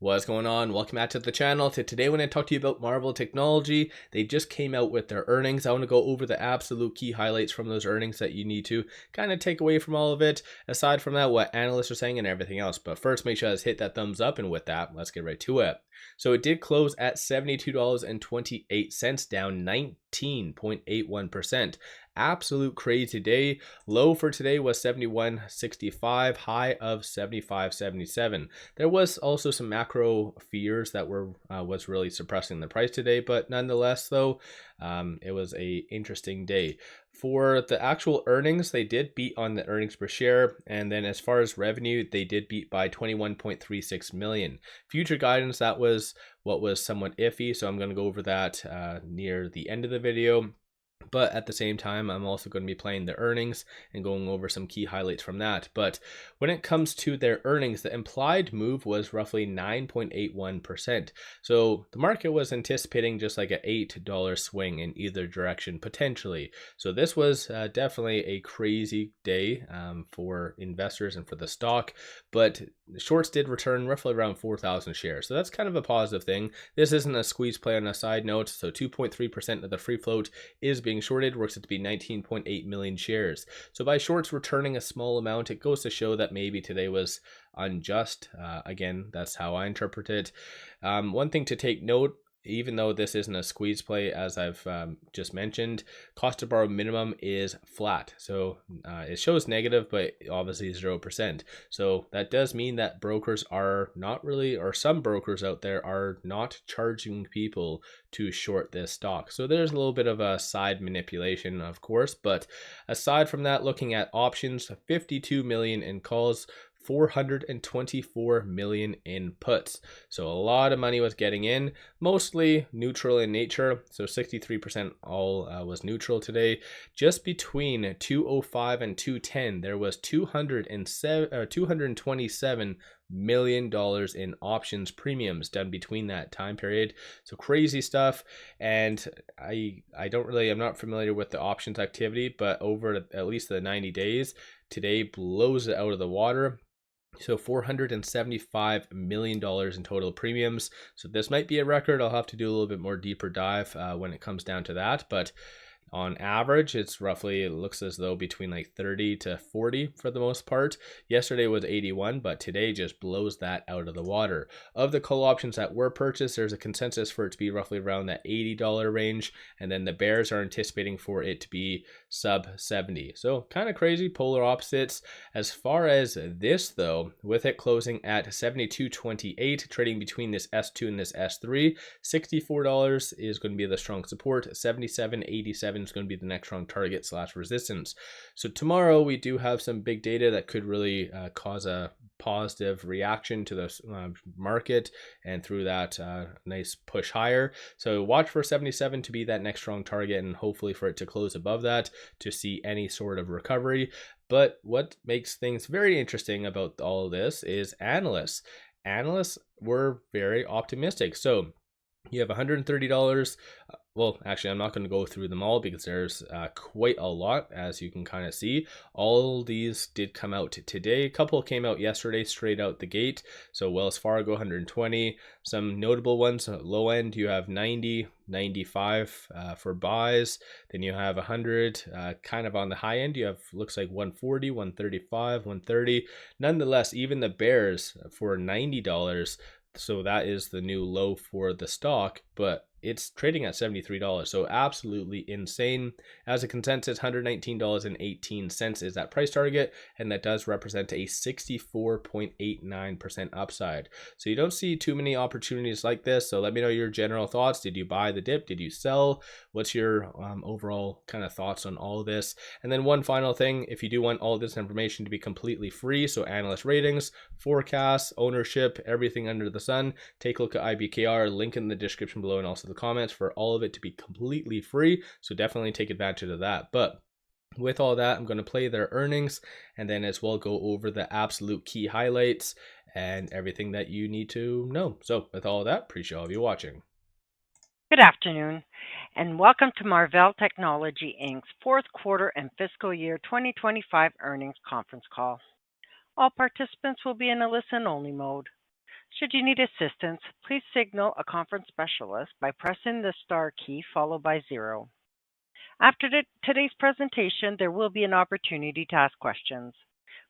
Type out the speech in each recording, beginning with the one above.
What's going on? Welcome back to the channel. Today, when I talk to you about Marvell Technology, they just came out with their earnings. I want to go over the absolute key highlights from those earnings that you need to kind of take away from all of it. Aside from that, what analysts are saying and everything else. But first, make sure to hit that thumbs up. And with that, let's get right to it. So it did close at $72.28, down 19.81%. Absolute crazy day. Low for today was 71.65, high of 75.77. There was also some macro fears that was really suppressing the price today, but nonetheless, though, it was a interesting day. For the actual earnings, they did beat on the earnings per share, and then as far as revenue, they did beat by 21.36 million. Future guidance, that was what was somewhat iffy, so I'm going to go over that near the end of the video. But at the same time, I'm also going to be playing the earnings and going over some key highlights from that. But when it comes to their earnings, the implied move was roughly 9.81%. So the market was anticipating just like an $8 swing in either direction potentially. So this was definitely a crazy day for investors and for the stock. But shorts did return roughly around 4,000 shares. So that's kind of a positive thing. This isn't a squeeze play on a side note. So 2.3% of the free float is being shorted, works out to be 19.8 million shares. So by shorts returning a small amount, it goes to show that maybe today was unjust. Again, that's how I interpret it. One thing to take note, even though this isn't a squeeze play, as I've just mentioned, cost to borrow minimum is flat. So it shows negative, but obviously 0%. So that does mean that brokers are not really, or some brokers out there are not charging people to short this stock. So there's a little bit of a side manipulation, of course. But aside from that, looking at options, 52 million in calls, 424 million in puts. So a lot of money was getting in, mostly neutral in nature. So 63% all was neutral today. Just between 205 and 210, there was $227 million in options premiums done between that time period. So crazy stuff. And I'm not familiar with the options activity, but over at least the 90 days, today blows it out of the water. So $475 million in total premiums. So this might be a record. I'll have to do a little bit more deeper dive when it comes down to that. But on average, it's roughly, it looks as though between like 30 to 40 for the most part. Yesterday was 81, but today just blows that out of the water. Of the call options that were purchased, there's a consensus for it to be roughly around that $80 range. And then the bears are anticipating for it to be sub 70. So kind of crazy, polar opposites. As far as this though, with it closing at 72.28, trading between this S2 and this S3, $64 is going to be the strong support. 77.87 is going to be the next strong target / resistance. So tomorrow we do have some big data that could really cause a positive reaction to the market, and through that nice push higher. So watch for 77 to be that next strong target, and hopefully for it to close above that to see any sort of recovery. But what makes things very interesting about all of this is analysts. Analysts were very optimistic. So you have $130. Well, actually, I'm not going to go through them all because there's quite a lot, as you can kind of see. All these did come out today. A couple came out yesterday straight out the gate. So Wells Fargo, 120. Some notable ones, low end, you have 90, 95 for buys. Then you have 100. Kind of on the high end, you have, looks like 140, 135, 130. Nonetheless, even the bears for $90. So that is the new low for the stock, but it's trading at $73. So absolutely insane. As a consensus, $119.18 is that price target, and that does represent a 64.89% upside. So you don't see too many opportunities like this. So let me know your general thoughts. Did you buy the dip? Did you sell? What's your overall kind of thoughts on all of this? And then one final thing, if you do want all of this information to be completely free, so analyst ratings, forecasts, ownership, everything under the sun, take a look at IBKR, link in the description below, and also the comments for all of it to be completely free. So definitely take advantage of that. But with all that, I'm going to play their earnings and then as well go over the absolute key highlights and everything that you need to know. So with all of that, appreciate all of you watching. Good afternoon, and welcome to Marvell Technology Inc.'s fourth quarter and fiscal year 2025 earnings conference call. All participants will be in a listen-only mode. Should you need assistance, please signal a conference specialist by pressing the star key followed by 0. After today's presentation, there will be an opportunity to ask questions.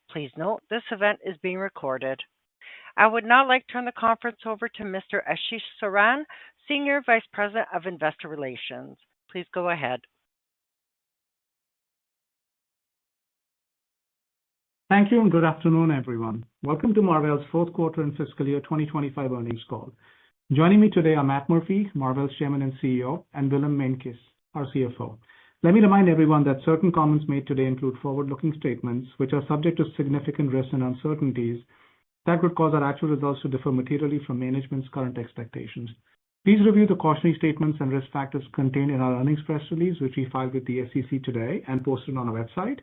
Please note this event is being recorded. I would now like to turn the conference over to Mr. 𝗖𝗢𝗡𝗘𝗖𝗧, Senior Vice President of Investor Relations. Please go ahead. Thank you and good afternoon, everyone. Welcome to Marvell's fourth quarter and fiscal year 2025 earnings call. Joining me today are Matt Murphy, Marvell's Chairman and CEO, and 𝗪𝗓𝗡𝗖𝗧, our CFO. Let me remind everyone that certain comments made today include forward-looking statements, which are subject to significant risks and uncertainties that could cause our actual results to differ materially from management's current expectations. Please review the cautionary statements and risk factors contained in our earnings press release, which we filed with the SEC today and posted on our website,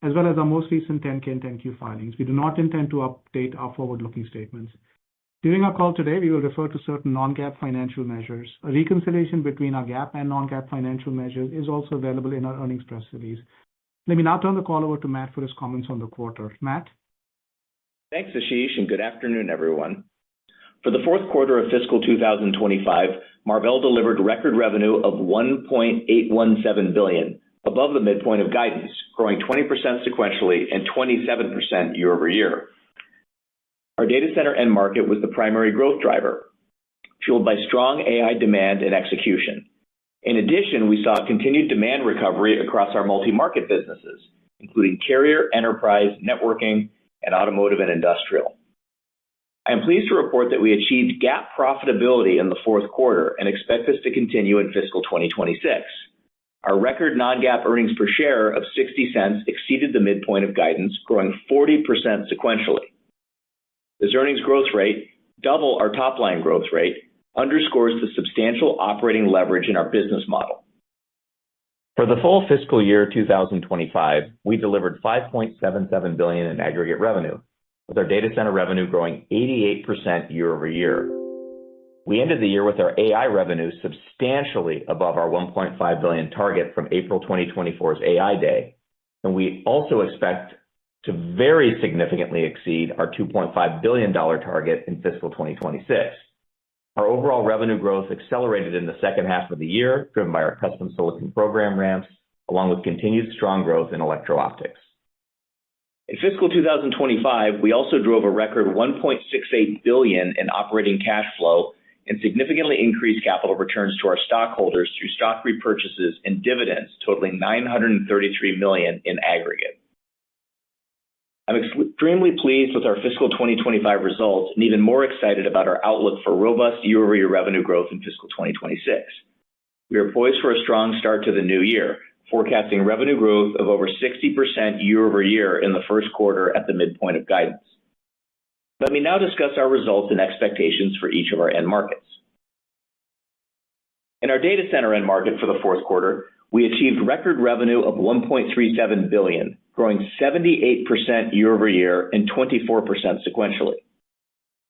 as well as our most recent 10-K and 10-Q filings. We do not intend to update our forward-looking statements. During our call today, we will refer to certain non-GAAP financial measures. A reconciliation between our GAAP and non-GAAP financial measures is also available in our earnings press release. Let me now turn the call over to Matt for his comments on the quarter. Matt? Thanks, Ashish, and good afternoon, everyone. For the fourth quarter of fiscal 2025, Marvell delivered record revenue of $1.817 billion, above the midpoint of guidance, growing 20% sequentially and 27% year over year. Our data center end market was the primary growth driver, fueled by strong AI demand and execution. In addition, we saw continued demand recovery across our multi-market businesses, including carrier, enterprise, networking, and automotive and industrial. I am pleased to report that we achieved GAAP profitability in the fourth quarter and expect this to continue in fiscal 2026. Our record non-GAAP earnings per share of $0.60 exceeded the midpoint of guidance, growing 40% sequentially. This earnings growth rate, double our top-line growth rate, underscores the substantial operating leverage in our business model. For the full fiscal year 2025, we delivered $5.77 billion in aggregate revenue, with our data center revenue growing 88% year over year. We ended the year with our AI revenue substantially above our $1.5 billion target from April 2024's AI Day, and we also expect to very significantly exceed our $2.5 billion target in fiscal 2026. Our overall revenue growth accelerated in the second half of the year, driven by our custom silicon program ramps, along with continued strong growth in electro-optics. In fiscal 2025, we also drove a record $1.68 billion in operating cash flow and significantly increased capital returns to our stockholders through stock repurchases and dividends totaling $933 million in aggregate. I'm extremely pleased with our fiscal 2025 results and even more excited about our outlook for robust year-over-year revenue growth in fiscal 2026. We are poised for a strong start to the new year, forecasting revenue growth of over 60% year over year in the first quarter at the midpoint of guidance. Let me now discuss our results and expectations for each of our end markets. In our data center end market for the fourth quarter, we achieved record revenue of $1.37 billion, growing 78% year over year and 24% sequentially.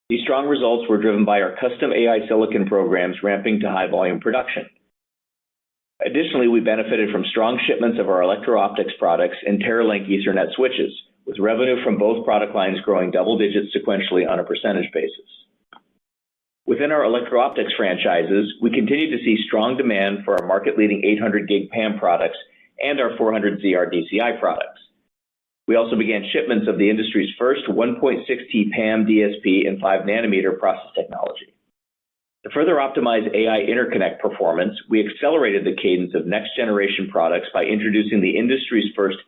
These strong results were driven by our custom AI silicon programs ramping to high volume production. Additionally, we benefited from strong shipments of our electro-optics products and Teralynx Ethernet switches, with revenue from both product lines growing double digits sequentially on a percentage basis. Within our electro-optics franchises, we continue to see strong demand for our market-leading 800G PAM products and our 400ZR DCI products. We also began shipments of the industry's first 1.6T PAM DSP and 5nm process technology. To further optimize AI interconnect performance, we accelerated the cadence of next-generation products by introducing the industry's first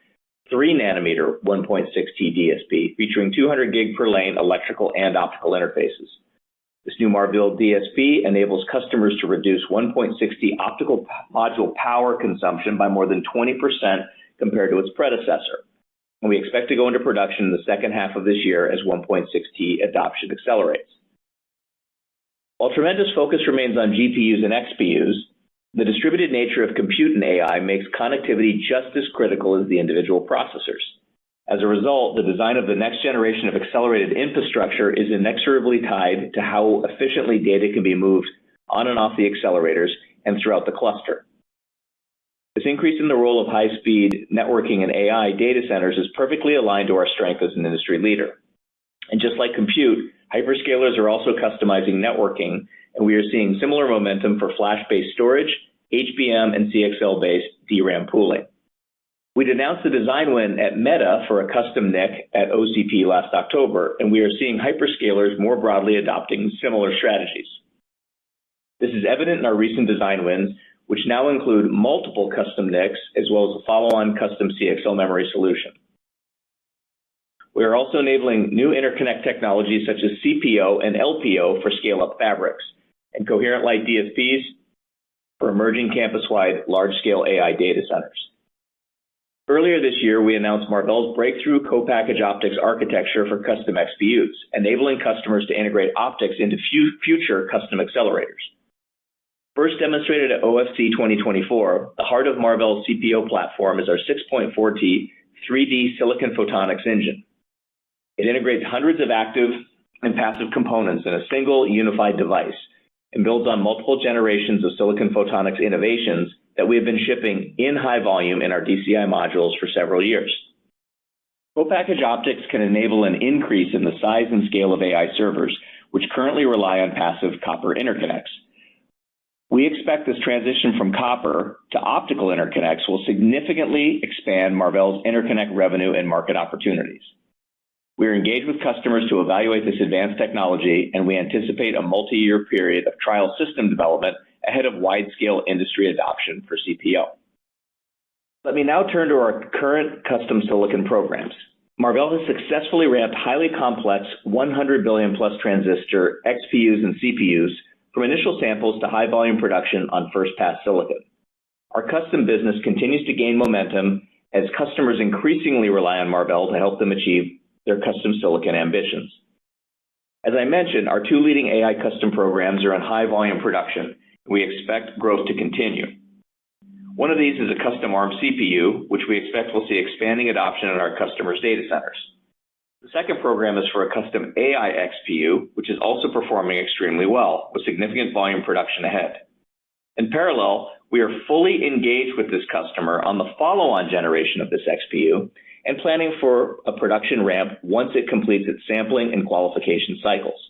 3nm 1.6T DSP, featuring 200G per lane electrical and optical interfaces. This new Marvell DSP enables customers to reduce 1.6T optical module power consumption by more than 20% compared to its predecessor, and we expect to go into production in the second half of this year as 1.6T adoption accelerates. While tremendous focus remains on GPUs and XPUs, the distributed nature of compute and AI makes connectivity just as critical as the individual processors. As a result, the design of the next generation of accelerated infrastructure is inexorably tied to how efficiently data can be moved on and off the accelerators and throughout the cluster. This increase in the role of high-speed networking and AI data centers is perfectly aligned to our strength as an industry leader. And just like compute, Hyperscalers are also customizing networking, and we are seeing similar momentum for flash-based storage, HBM, and CXL-based DRAM pooling. We'd announced a design win at Meta for a custom NIC at OCP last October, and we are seeing hyperscalers more broadly adopting similar strategies. This is evident in our recent design wins, which now include multiple custom NICs as well as a follow-on custom CXL memory solution. We are also enabling new interconnect technologies such as CPO and LPO for scale-up fabrics and coherent light DSPs for emerging campus-wide large-scale AI data centers. Earlier this year, we announced Marvell's breakthrough co-packaged optics architecture for custom XPUs, enabling customers to integrate optics into future custom accelerators. First demonstrated at OFC 2024, the heart of Marvell's CPO platform is our 6.4T 3D silicon photonics engine. It integrates hundreds of active and passive components in a single unified device and builds on multiple generations of silicon photonics innovations that we have been shipping in high volume in our DCI modules for several years. Co-packaged optics can enable an increase in the size and scale of AI servers, which currently rely on passive copper interconnects. We expect this transition from copper to optical interconnects will significantly expand Marvell's interconnect revenue and market opportunities. We are engaged with customers to evaluate this advanced technology, and we anticipate a multi-year period of trial system development ahead of wide-scale industry adoption for CPO. Let me now turn to our current custom silicon programs. Marvell has successfully ramped highly complex 100 billion plus transistor XPUs and CPUs from initial samples to high volume production on first pass silicon. Our custom business continues to gain momentum as customers increasingly rely on Marvell to help them achieve their custom silicon ambitions. As I mentioned, our two leading AI custom programs are in high volume production. We expect growth to continue. One of these is a custom ARM CPU, which we expect will see expanding adoption in our customers' data centers. The second program is for a custom AI XPU, which is also performing extremely well, with significant volume production ahead. In parallel, we are fully engaged with this customer on the follow-on generation of this XPU and planning for a production ramp once it completes its sampling and qualification cycles.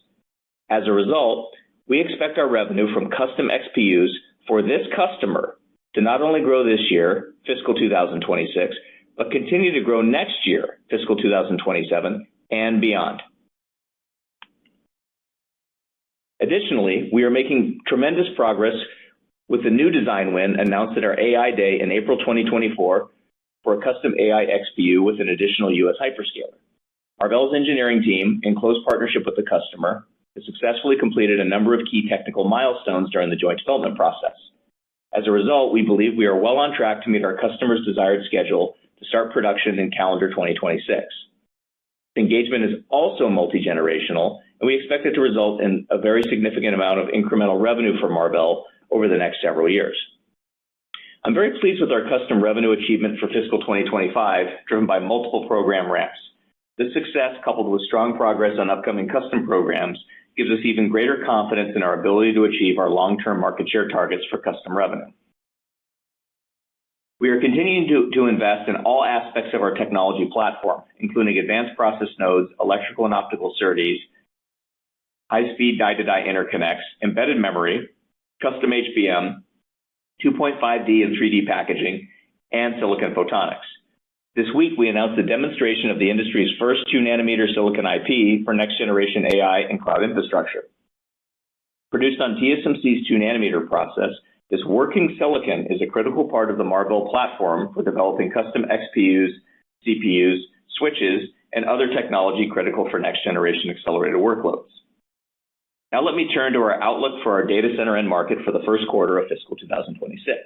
As a result, we expect our revenue from custom XPUs for this customer to not only grow this year, fiscal 2026, but continue to grow next year, fiscal 2027, and beyond. Additionally, we are making tremendous progress with the new design win announced at our AI Day in April 2024 for a custom AI XPU with an additional U.S. hyperscaler. Marvell's engineering team, in close partnership with the customer, has successfully completed a number of key technical milestones during the joint development process. As a result, we believe we are well on track to meet our customer's desired schedule to start production in calendar 2026. The engagement is also multi-generational, and we expect it to result in a very significant amount of incremental revenue for Marvell over the next several years. I'm very pleased with our custom revenue achievement for fiscal 2025, driven by multiple program ramps. This success, coupled with strong progress on upcoming custom programs, gives us even greater confidence in our ability to achieve our long-term market share targets for custom revenue. We are continuing to invest in all aspects of our technology platform, including advanced process nodes, electrical and optical SerDes, high-speed die-to-die interconnects, embedded memory, custom HBM, 2.5D and 3D packaging, and silicon photonics. This week, we announced the demonstration of the industry's first 2nm silicon IP for next-generation AI and cloud infrastructure. Produced on TSMC's 2nm process, this working silicon is a critical part of the Marvell platform for developing custom XPUs, CPUs, switches, and other technology critical for next-generation accelerated workloads. Now let me turn to our outlook for our data center end market for the first quarter of fiscal 2026.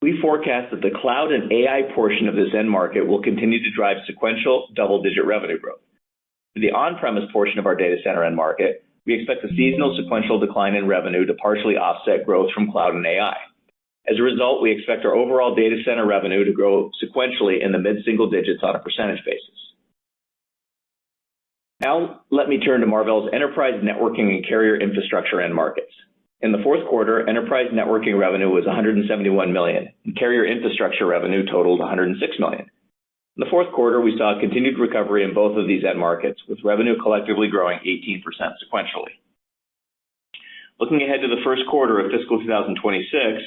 We forecast that the cloud and AI portion of this end market will continue to drive sequential double-digit revenue growth. For the on-premise portion of our data center end market, we expect a seasonal sequential decline in revenue to partially offset growth from cloud and AI. As a result, we expect our overall data center revenue to grow sequentially in the mid-single digits on a percentage basis. Now, let me turn to Marvell's enterprise networking and carrier infrastructure end markets. In the fourth quarter, enterprise networking revenue was $171 million, and carrier infrastructure revenue totaled $106 million. In the fourth quarter, we saw a continued recovery in both of these end markets, with revenue collectively growing 18% sequentially. Looking ahead to the first quarter of fiscal 2026,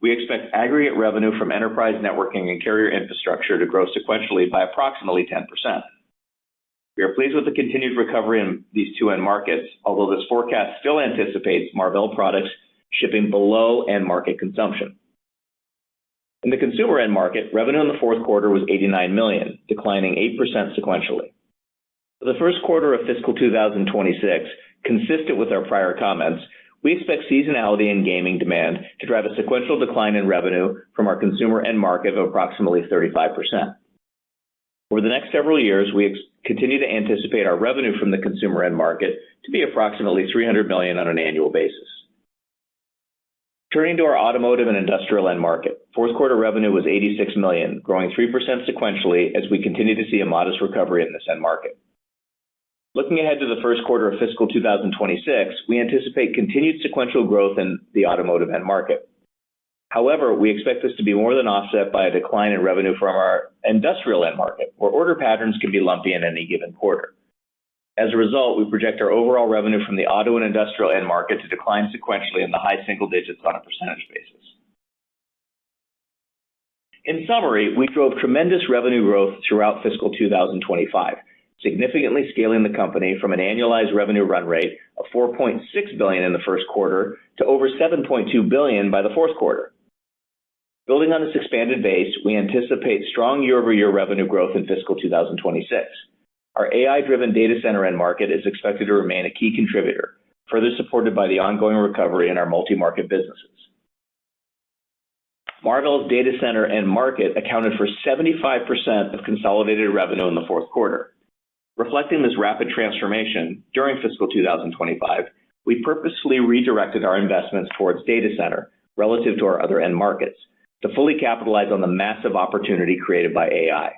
we expect aggregate revenue from enterprise networking and carrier infrastructure to grow sequentially by approximately 10%. We are pleased with the continued recovery in these two end markets, although this forecast still anticipates Marvell products shipping below end market consumption. In the consumer end market, revenue in the fourth quarter was $89 million, declining 8% sequentially. For the first quarter of fiscal 2026, consistent with our prior comments, we expect seasonality in gaming demand to drive a sequential decline in revenue from our consumer end market of approximately 35%. Over the next several years, we continue to anticipate our revenue from the consumer end market to be approximately $300 million on an annual basis. Turning to our automotive and industrial end market, fourth quarter revenue was $86 million, growing 3% sequentially as we continue to see a modest recovery in this end market. Looking ahead to the first quarter of fiscal 2026, we anticipate continued sequential growth in the automotive end market. However, we expect this to be more than offset by a decline in revenue from our industrial end market, where order patterns can be lumpy in any given quarter. As a result, we project our overall revenue from the auto and industrial end market to decline sequentially in the high single digits on a percentage basis. In summary, we drove tremendous revenue growth throughout fiscal 2025, significantly scaling the company from an annualized revenue run rate of $4.6 billion in the first quarter to over $7.2 billion by the fourth quarter. Building on this expanded base, we anticipate strong year-over-year revenue growth in fiscal 2026. Our AI-driven data center end market is expected to remain a key contributor, further supported by the ongoing recovery in our multi-market businesses. Marvell's data center end market accounted for 75% of consolidated revenue in the fourth quarter. Reflecting this rapid transformation, during fiscal 2025, we purposefully redirected our investments towards data center relative to our other end markets to fully capitalize on the massive opportunity created by AI.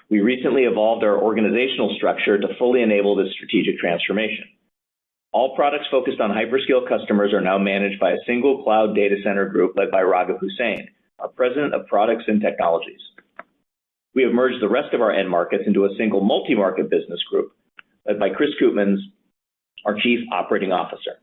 We recently evolved our organizational structure to fully enable this strategic transformation. All products focused on hyperscale customers are now managed by a single cloud data center group led by Raghib Hussain, our President of Products and Technologies. We have merged the rest of our end markets into a single multi-market business group led by Chris Koopmans, our Chief Operating Officer.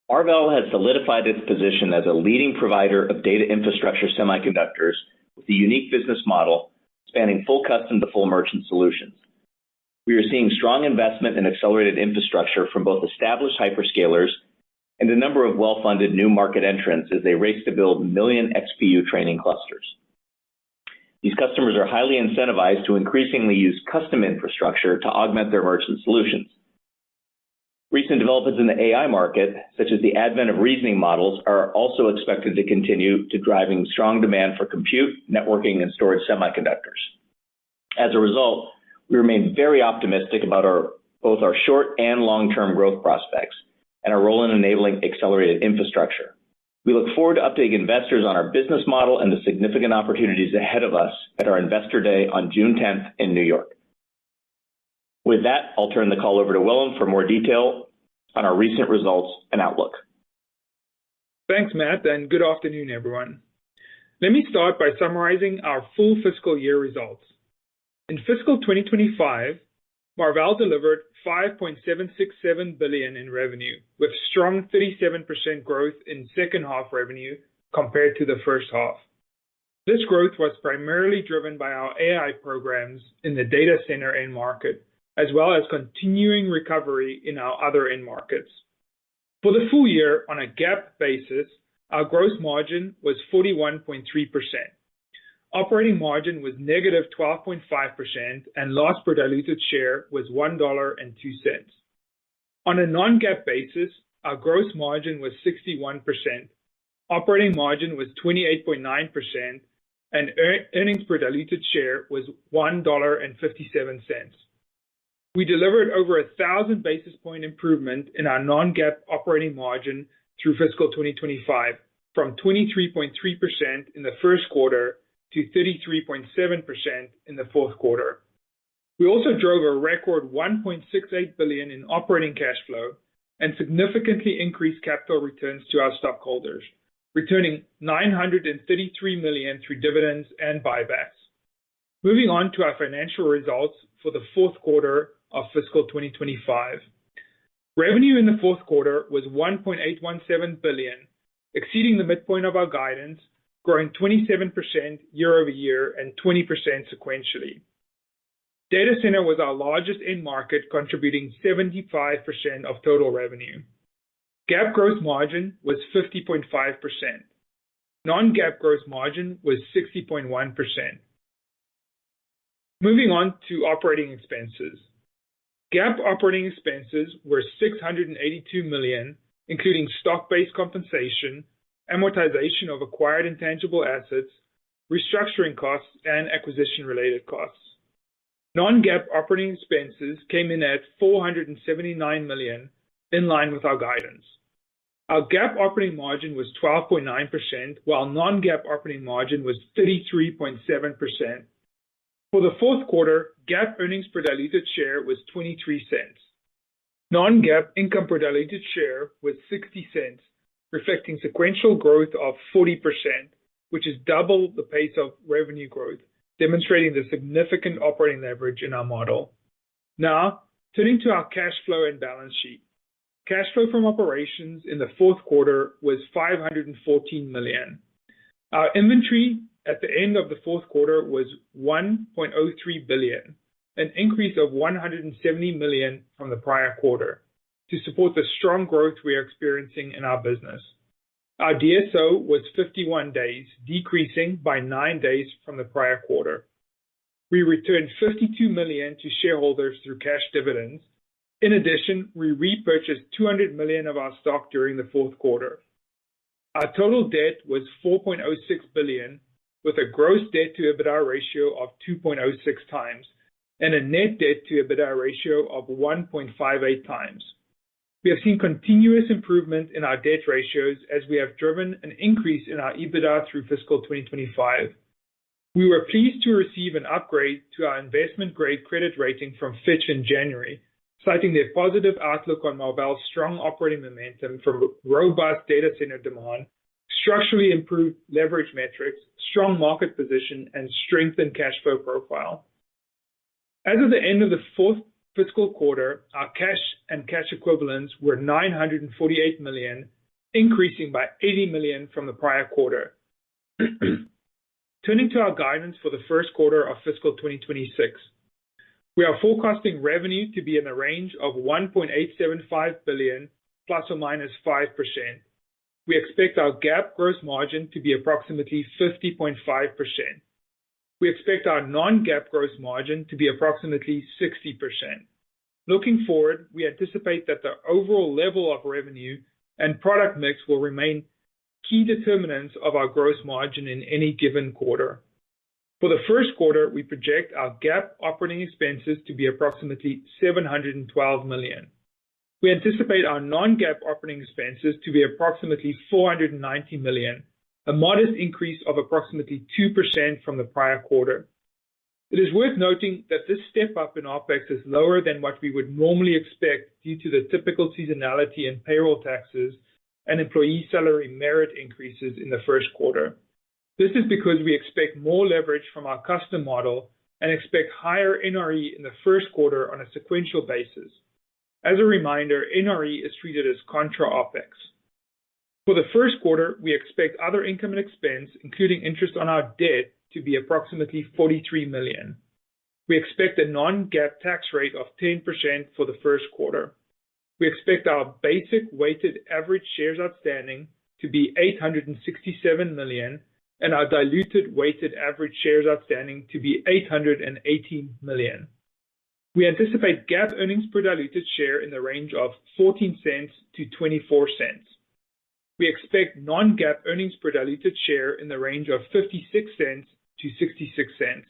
Marvell has solidified its position as a leading provider of data infrastructure semiconductors with a unique business model spanning full custom to full merchant solutions. We are seeing strong investment in accelerated infrastructure from both established hyperscalers and a number of well-funded new market entrants as they race to build million XPU training clusters. These customers are highly incentivized to increasingly use custom infrastructure to augment their merchant solutions. Recent developments in the AI market, such as the advent of reasoning models, are also expected to continue to driving strong demand for compute, networking, and storage semiconductors. As a result, we remain very optimistic about both our short and long-term growth prospects and our role in enabling accelerated infrastructure. We look forward to updating investors on our business model and the significant opportunities ahead of us at our Investor Day on June 10th in New York. With that, I'll turn the call over to Willem for more detail on our recent results and outlook. Thanks, Matt, and good afternoon, everyone. Let me start by summarizing our full fiscal year results. In fiscal 2025, Marvell delivered $5.767 billion in revenue, with strong 37% growth in second half revenue compared to the first half. This growth was primarily driven by our AI programs in the data center end market, as well as continuing recovery in our other end markets. For the full year, on a GAAP basis, our gross margin was 41.3%. Operating margin was negative 12.5%, and loss per diluted share was $1.02. On a non-GAAP basis, our gross margin was 61%, operating margin was 28.9%, and earnings per diluted share was $1.57. We delivered over 1,000 basis point improvement in our non-GAAP operating margin through fiscal 2025, from 23.3% in the first quarter to 33.7% in the fourth quarter. We also drove a record $1.68 billion in operating cash flow and significantly increased capital returns to our stockholders, returning $933 million through dividends and buybacks. Moving on to our financial results for the fourth quarter of fiscal 2025. Revenue in the fourth quarter was $1.817 billion, exceeding the midpoint of our guidance, growing 27% year over year and 20% sequentially. Data center was our largest end market, contributing 75% of total revenue. GAAP gross margin was 50.5%. Non-GAAP gross margin was 60.1%. Moving on to operating expenses. GAAP operating expenses were $682 million, including stock-based compensation, amortization of acquired intangible assets, restructuring costs, and acquisition-related costs. Non-GAAP operating expenses came in at $479 million, in line with our guidance. Our GAAP operating margin was 12.9%, while non-GAAP operating margin was 33.7%. For the fourth quarter, GAAP earnings per diluted share was 23 cents. Non-GAAP income per diluted share was 60 cents, reflecting sequential growth of 40%, which is double the pace of revenue growth, demonstrating the significant operating leverage in our model. Now, turning to our cash flow and balance sheet. Cash flow from operations in the fourth quarter was $514 million. Our inventory at the end of the fourth quarter was $1.03 billion, an increase of $170 million from the prior quarter, to support the strong growth we are experiencing in our business. Our DSO was 51 days, decreasing by 9 days from the prior quarter. We returned $52 million to shareholders through cash dividends. In addition, we repurchased $200 million of our stock during the fourth quarter. Our total debt was $4.06 billion, with a gross debt to EBITDA ratio of 2.06 times and a net debt to EBITDA ratio of 1.58 times. We have seen continuous improvement in our debt ratios as we have driven an increase in our EBITDA through fiscal 2025. We were pleased to receive an upgrade to our investment-grade credit rating from Fitch in January, citing their positive outlook on Marvell's strong operating momentum from robust data center demand, structurally improved leverage metrics, strong market position, and strengthened cash flow profile. As of the end of the fourth fiscal quarter, our cash and cash equivalents were $948 million, increasing by $80 million from the prior quarter. Turning to our guidance for the first quarter of fiscal 2026. We are forecasting revenue to be in the range of $1.875 billion plus or minus 5%. We expect our GAAP gross margin to be approximately 50.5%. We expect our non-GAAP gross margin to be approximately 60%. Looking forward, we anticipate that the overall level of revenue and product mix will remain key determinants of our gross margin in any given quarter. For the first quarter, we project our GAAP operating expenses to be approximately $712 million. We anticipate our non-GAAP operating expenses to be approximately $490 million, a modest increase of approximately 2% from the prior quarter. It is worth noting that this step up in OpEx is lower than what we would normally expect due to the typical seasonality in payroll taxes and employee salary merit increases in the first quarter. This is because we expect more leverage from our custom model and expect higher NRE in the first quarter on a sequential basis. As a reminder, NRE is treated as contra OpEx. For the first quarter, we expect other income and expense, including interest on our debt, to be approximately $43 million. We expect a non-GAAP tax rate of 10% for the first quarter. We expect our basic weighted average shares outstanding to be 867 million and our diluted weighted average shares outstanding to be 818 million. We anticipate GAAP earnings per diluted share in the range of 14 cents to 24 cents. We expect non-GAAP earnings per diluted share in the range of 56 cents to 66 cents.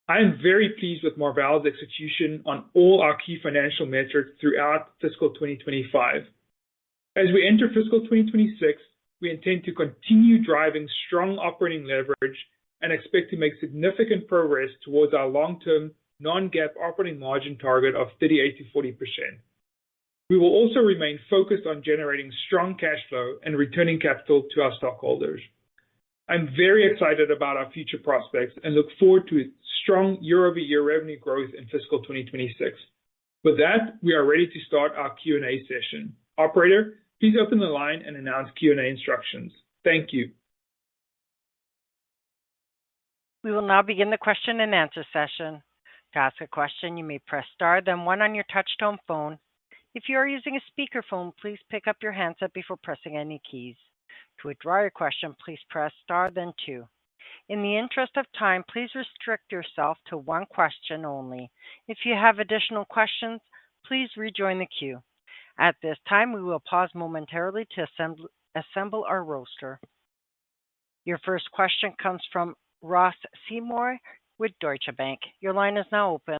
I am very pleased with Marvell's execution on all our key financial metrics throughout fiscal 2025. As we enter fiscal 2026, we intend to continue driving strong operating leverage and expect to make significant progress towards our long-term non-GAAP operating margin target of 38 to 40%. We will also remain focused on generating strong cash flow and returning capital to our stockholders. I'm very excited about our future prospects and look forward to strong year-over-year revenue growth in fiscal 2026. With that, we are ready to start our Q&A session. Operator, please open the line and announce Q&A instructions. Thank you. We will now begin the question and answer session. To ask a question, you may press star, then one on your touch-tone phone. If you are using a speakerphone, please pick up your handset before pressing any keys. To withdraw your question, please press star, then two. In the interest of time, please restrict yourself to one question only. If you have additional questions, please rejoin the queue. At this time, we will pause momentarily to assemble our roster. Your first question comes from Ross Seymour with Deutsche Bank. Your line is now open.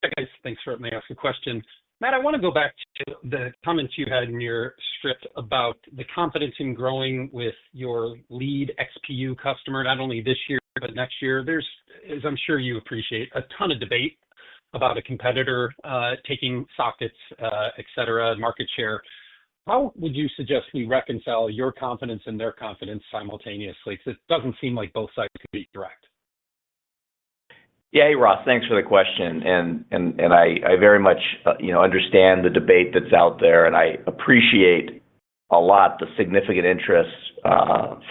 Hi, guys. Thanks for letting me ask a question. Matt, I want to go back to the comments you had in your script about the confidence in growing with your lead XPU customer, not only this year, but next year. There's, as I'm sure you appreciate, a ton of debate about a competitor taking sockets, et cetera, market share. How would you suggest we reconcile your confidence and their confidence simultaneously? Because it doesn't seem like both sides could be direct. Yeah, hey Ross, thanks for the question, and I very much understand the debate that's out there, and I appreciate a lot the significant interest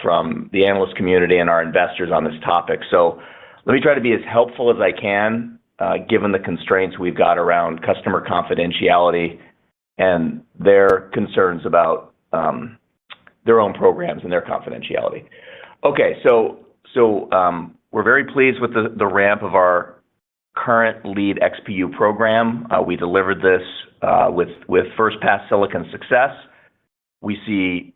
from the analyst community and our investors on this topic. So let me try to be as helpful as I can, given the constraints we've got around customer confidentiality and their concerns about their own programs and their confidentiality. Okay, so we're very pleased with the ramp of our current lead XPU program. We delivered this with first pass silicon success. We see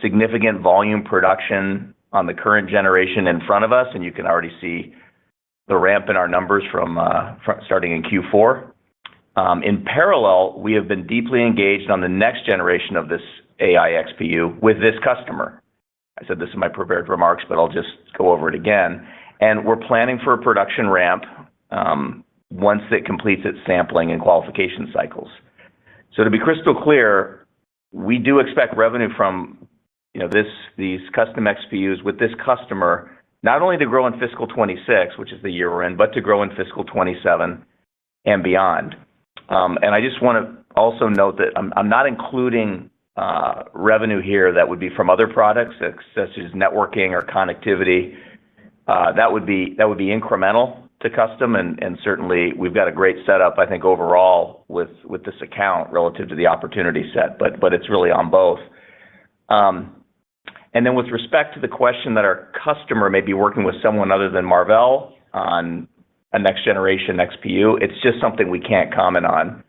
significant volume production on the current generation in front of us, and you can already see the ramp in our numbers from starting in Q4. In parallel, we have been deeply engaged on the next generation of this AI XPU with this customer. I said this in my prepared remarks, but I'll just go over it again. And we're planning for a production ramp once it completes its sampling and qualification cycles. So to be crystal clear, we do expect revenue from these custom XPUs with this customer, not only to grow in fiscal 26, which is the year we're in, but to grow in fiscal 27 and beyond. And I just want to also note that I'm not including revenue here that would be from other products, such as networking or connectivity. That would be incremental to custom, and certainly we've got a great setup, I think, overall with this account relative to the opportunity set, but it's really on both. And then with respect to the question that our customer may be working with someone other than Marvell on a next generation XPU, it's just something we can't comment on.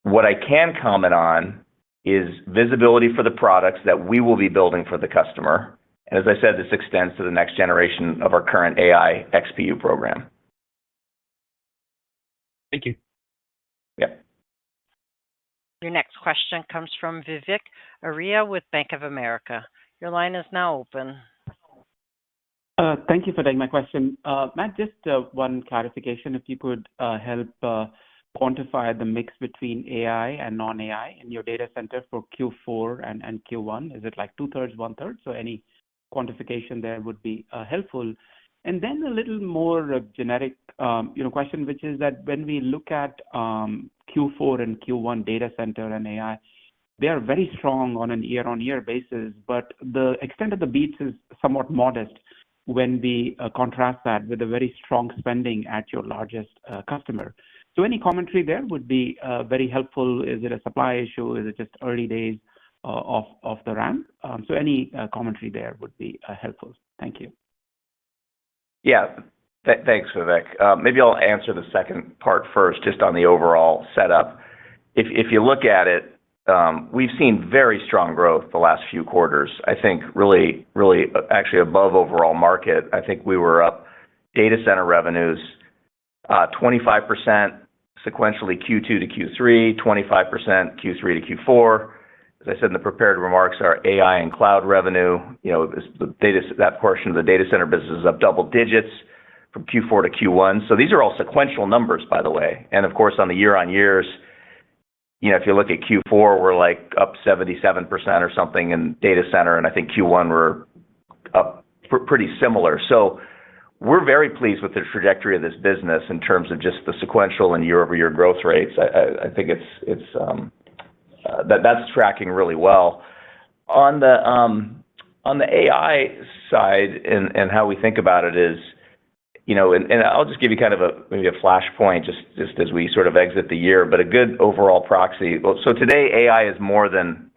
What I can comment on is visibility for the products that we will be building for the customer. And as I said, this extends to the next generation of our current AI XPU program. Thank you. Yep. Your next question comes from Vivek Arya with Bank of America. Your line is now open. Thank you for taking my question. Matt, just one clarification, if you could help quantify the mix between AI and non-AI in your data center for Q4 and Q1. Is it like 2/3, 1/3? So any quantification there would be helpful. And then a little more generic question, which is that when we look at Q4 and Q1 data center and AI, they are very strong on a year-on-year basis, but the extent of the beats is somewhat modest when we contrast that with a very strong spending at your largest customer. So any commentary there would be very helpful. Is it a supply issue? Is it just early days of the ramp? So any commentary there would be helpful. Thank you. Yeah, thanks, Vivek. Maybe I'll answer the second part first, just on the overall setup. If you look at it, we've seen very strong growth the last few quarters. I think really actually above overall market. I think we were up data center revenues 25% sequentially Q2 to Q3, 25% Q3 to Q4. As I said in the prepared remarks, our AI and cloud revenue, that portion of the data center business is up double digits from Q4 to Q1. So these are all sequential numbers, by the way. And of course, on the year-on-years, if you look at Q4, we're like up 77% or something in data center, and I think Q1 we're up pretty similar. So we're very pleased with the trajectory of this business in terms of just the sequential and year-over-year growth rates. I think that's tracking really well. On the AI side and how we think about it is, and I'll just give you kind of maybe a flashpoint just as we sort of exit the year, but a good overall proxy. Well, so today AI is more than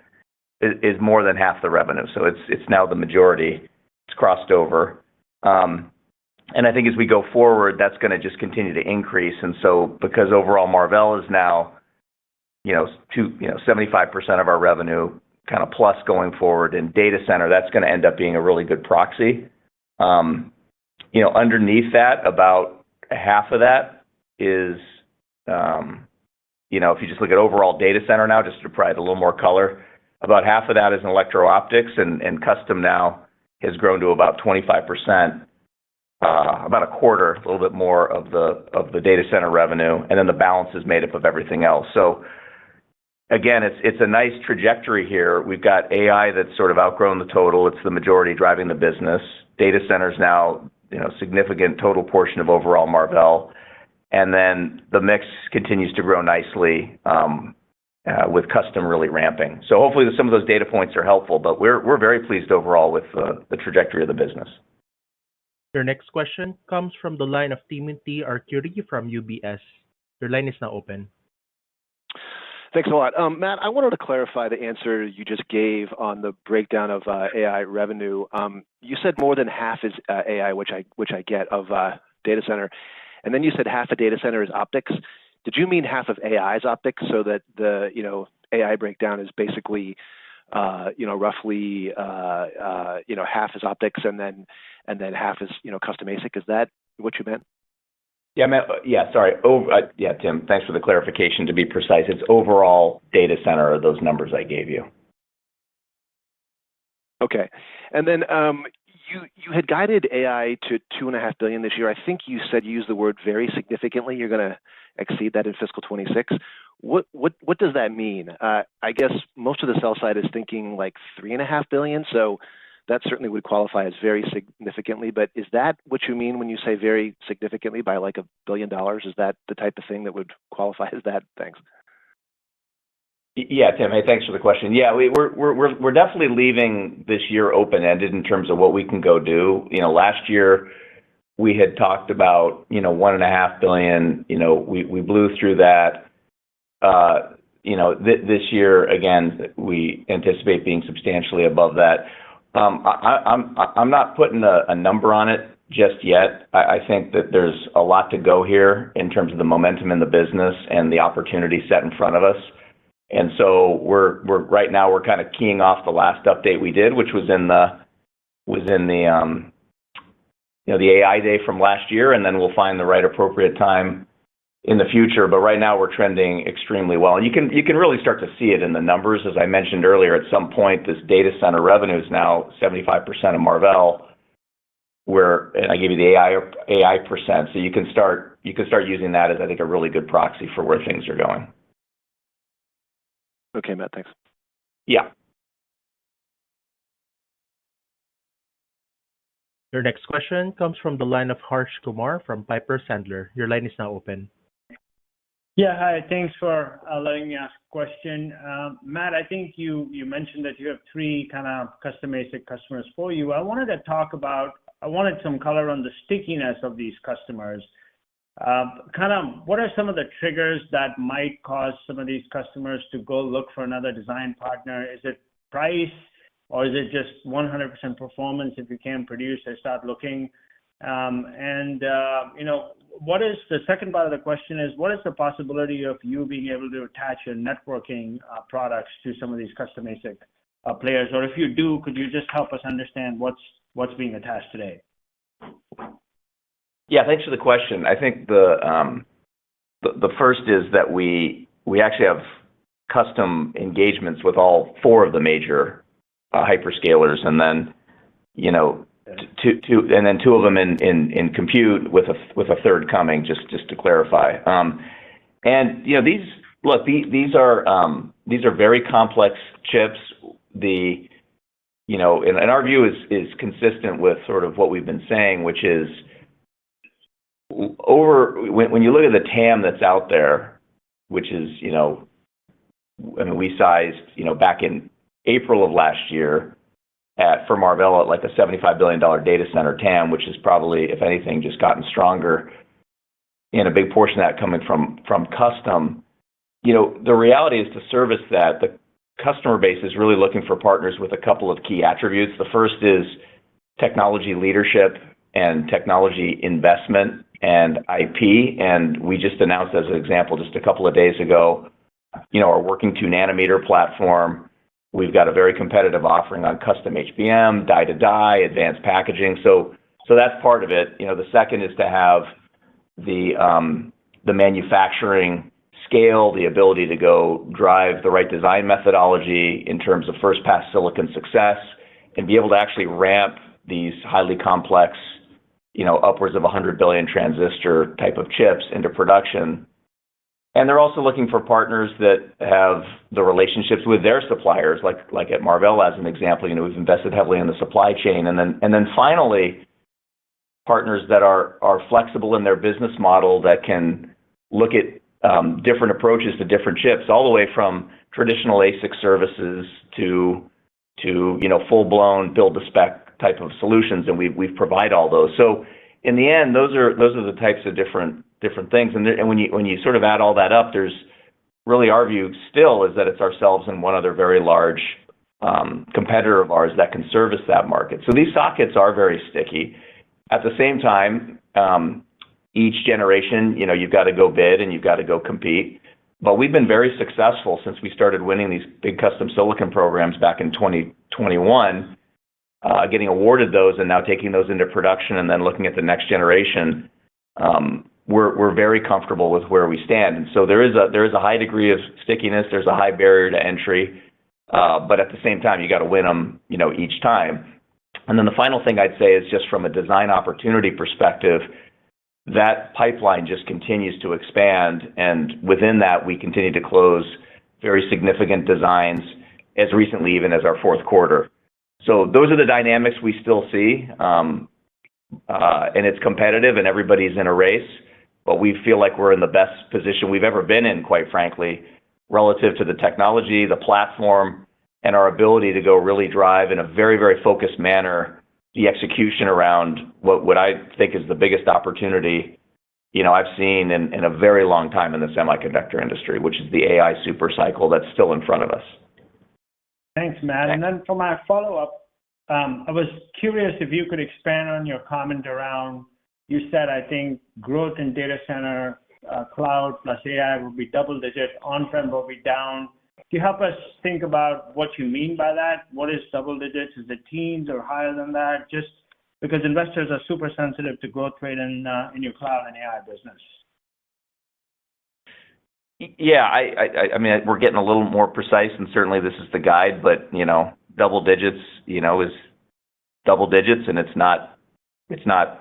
half the revenue, so it's now the majority. It's crossed over, and I think as we go forward, that's going to just continue to increase. And so because overall Marvell is now 75% of our revenue kind of plus going forward in data center, that's going to end up being a really good proxy. Underneath that, about half of that is, if you just look at overall data center now, just to provide a little more color, about half of that is in electro-optics, and custom now has grown to about 25%, about a quarter, a little bit more of the data center revenue, and then the balance is made up of everything else. So again, it's a nice trajectory here. We've got AI that's sort of outgrown the total. It's the majority driving the business. Data centers now, significant total portion of overall Marvell. And then the mix continues to grow nicely with custom really ramping. So hopefully some of those data points are helpful, but we're very pleased overall with the trajectory of the business. Your next question comes from the line of Timothy Arcuri from UBS. Your line is now open. Thanks a lot. Matt, I wanted to clarify the answer you just gave on the breakdown of AI revenue. You said more than half is AI, which I get, of data center. And then you said half of data center is optics. Did you mean half of AI is optics, so that the AI breakdown is basically roughly half is optics and then half is custom ASIC? Is that what you meant? Yeah, sorry. Tim, thanks for the clarification. To be precise, it's overall data center are those numbers I gave you. Okay. And then you had guided AI to $2.5 billion this year. I think you said you used the word very significantly. You're going to exceed that in fiscal 26. What does that mean? I guess most of the sell side is thinking like $3.5 billion. So that certainly would qualify as very significantly. But is that what you mean when you say very significantly by like $1 billion? Is that the type of thing that would qualify as that? Thanks. Yeah, Tim. Hey, thanks for the question. Yeah, we're definitely leaving this year open-ended in terms of what we can go do. Last year we had talked about $1.5 billion. We blew through that. This year again we anticipate being substantially above that. I'm not putting a number on it just yet. I think that there's a lot to go here in terms of the momentum in the business and the opportunity set in front of us. And so we're right now we're kind of keying off the last update we did, which was in the AI day from last year, and then we'll find the right appropriate time in the future. But right now we're trending extremely well, and you can really start to see it in the numbers. As I mentioned earlier, at some point this data center revenue is now 75% of Marvell, and I gave you the AI percent, so you can start using that as, I think, a really good proxy for where things are going. Okay, Matt, thanks. Yeah. Your next question comes from the line of Harsh Kumar from Piper Sandler. Your line is now open. Yeah, hi. Thanks for letting me ask a question. Matt, I think you mentioned that you have 3 kind of custom ASIC customers for you. I wanted some color on the stickiness of these customers. What are some of the triggers that might cause some of these customers to go look for another design partner? Is it price, or is it just 100% performance? If you can't produce, they start looking. What is the second part of the question is, what is the possibility of you being able to attach your networking products to some of these custom ASIC players? Or if you do, could you just help us understand what's being attached today? Yeah, thanks for the question. I think the first is that we actually have custom engagements with all 4 of the major hyperscalers, and then 2 of them in compute with a third coming. Just to clarify, and Look, these are very complex chips. And our view is consistent with sort of what we've been saying, which is when you look at the TAM that's out there, which is, we sized, back in April of last year for Marvell at like a $75 billion data center TAM, which has probably, if anything, just gotten stronger, and a big portion of that coming from custom. The reality is, to service that, the customer base is really looking for partners with a couple of key attributes. The first is technology leadership and technology investment and IP. And we just announced, as an example, just a couple of days ago, our working 2 nanometer platform. We've got a very competitive offering on custom HBM, die-to-die, advanced packaging. So that's part of it. The second is to have the manufacturing scale, the ability to go drive the right design methodology in terms of first pass silicon success, and be able to actually ramp these highly complex, upwards of 100 billion transistor type of chips into production. And they're also looking for partners that have the relationships with their suppliers, like at Marvell, as an example. We've invested heavily in the supply chain. And then finally, partners that are flexible in their business model, that can look at different approaches to different chips, all the way from traditional ASIC services to full-blown build-to-spec type of solutions, and we provide all those. So in the end, those are the types of different things. And when you sort of add all that up, there's really, our view still is that it's ourselves and one other very large competitor of ours that can service that market. So these sockets are very sticky. At the same time, each generation, you've got to go bid and you've got to go compete. But we've been very successful since we started winning these big custom silicon programs back in 2021, getting awarded those and now taking those into production and then looking at the next generation. We're very comfortable with where we stand. And so there is a high degree of stickiness. There's a high barrier to entry. But at the same time, you got to win them, each time. And then the final thing I'd say is, just from a design opportunity perspective, that pipeline just continues to expand. And within that, we continue to close very significant designs, as recently even as our fourth quarter. So those are the dynamics we still see. And it's competitive and everybody's in a race. But we feel like we're in the best position we've ever been in, quite frankly, relative to the technology, the platform, and our ability to go really drive in a very, very focused manner the execution around what I think is the biggest opportunity I've seen in a very long time in the semiconductor industry, which is the AI super cycle that's still in front of us. Thanks, Matt. And then for my follow-up, I was curious if you could expand on your comment around, you said, I think, growth in data center, cloud plus AI will be double-digit, on-prem will be down. Can you help us think about what you mean by that? What is double digits? Is it teens or higher than that? Just because investors are super sensitive to growth rate in your cloud and AI business. Yeah, I mean, we're getting a little more precise, and certainly this is the guide, but double digits, is double digits, and it's not 20%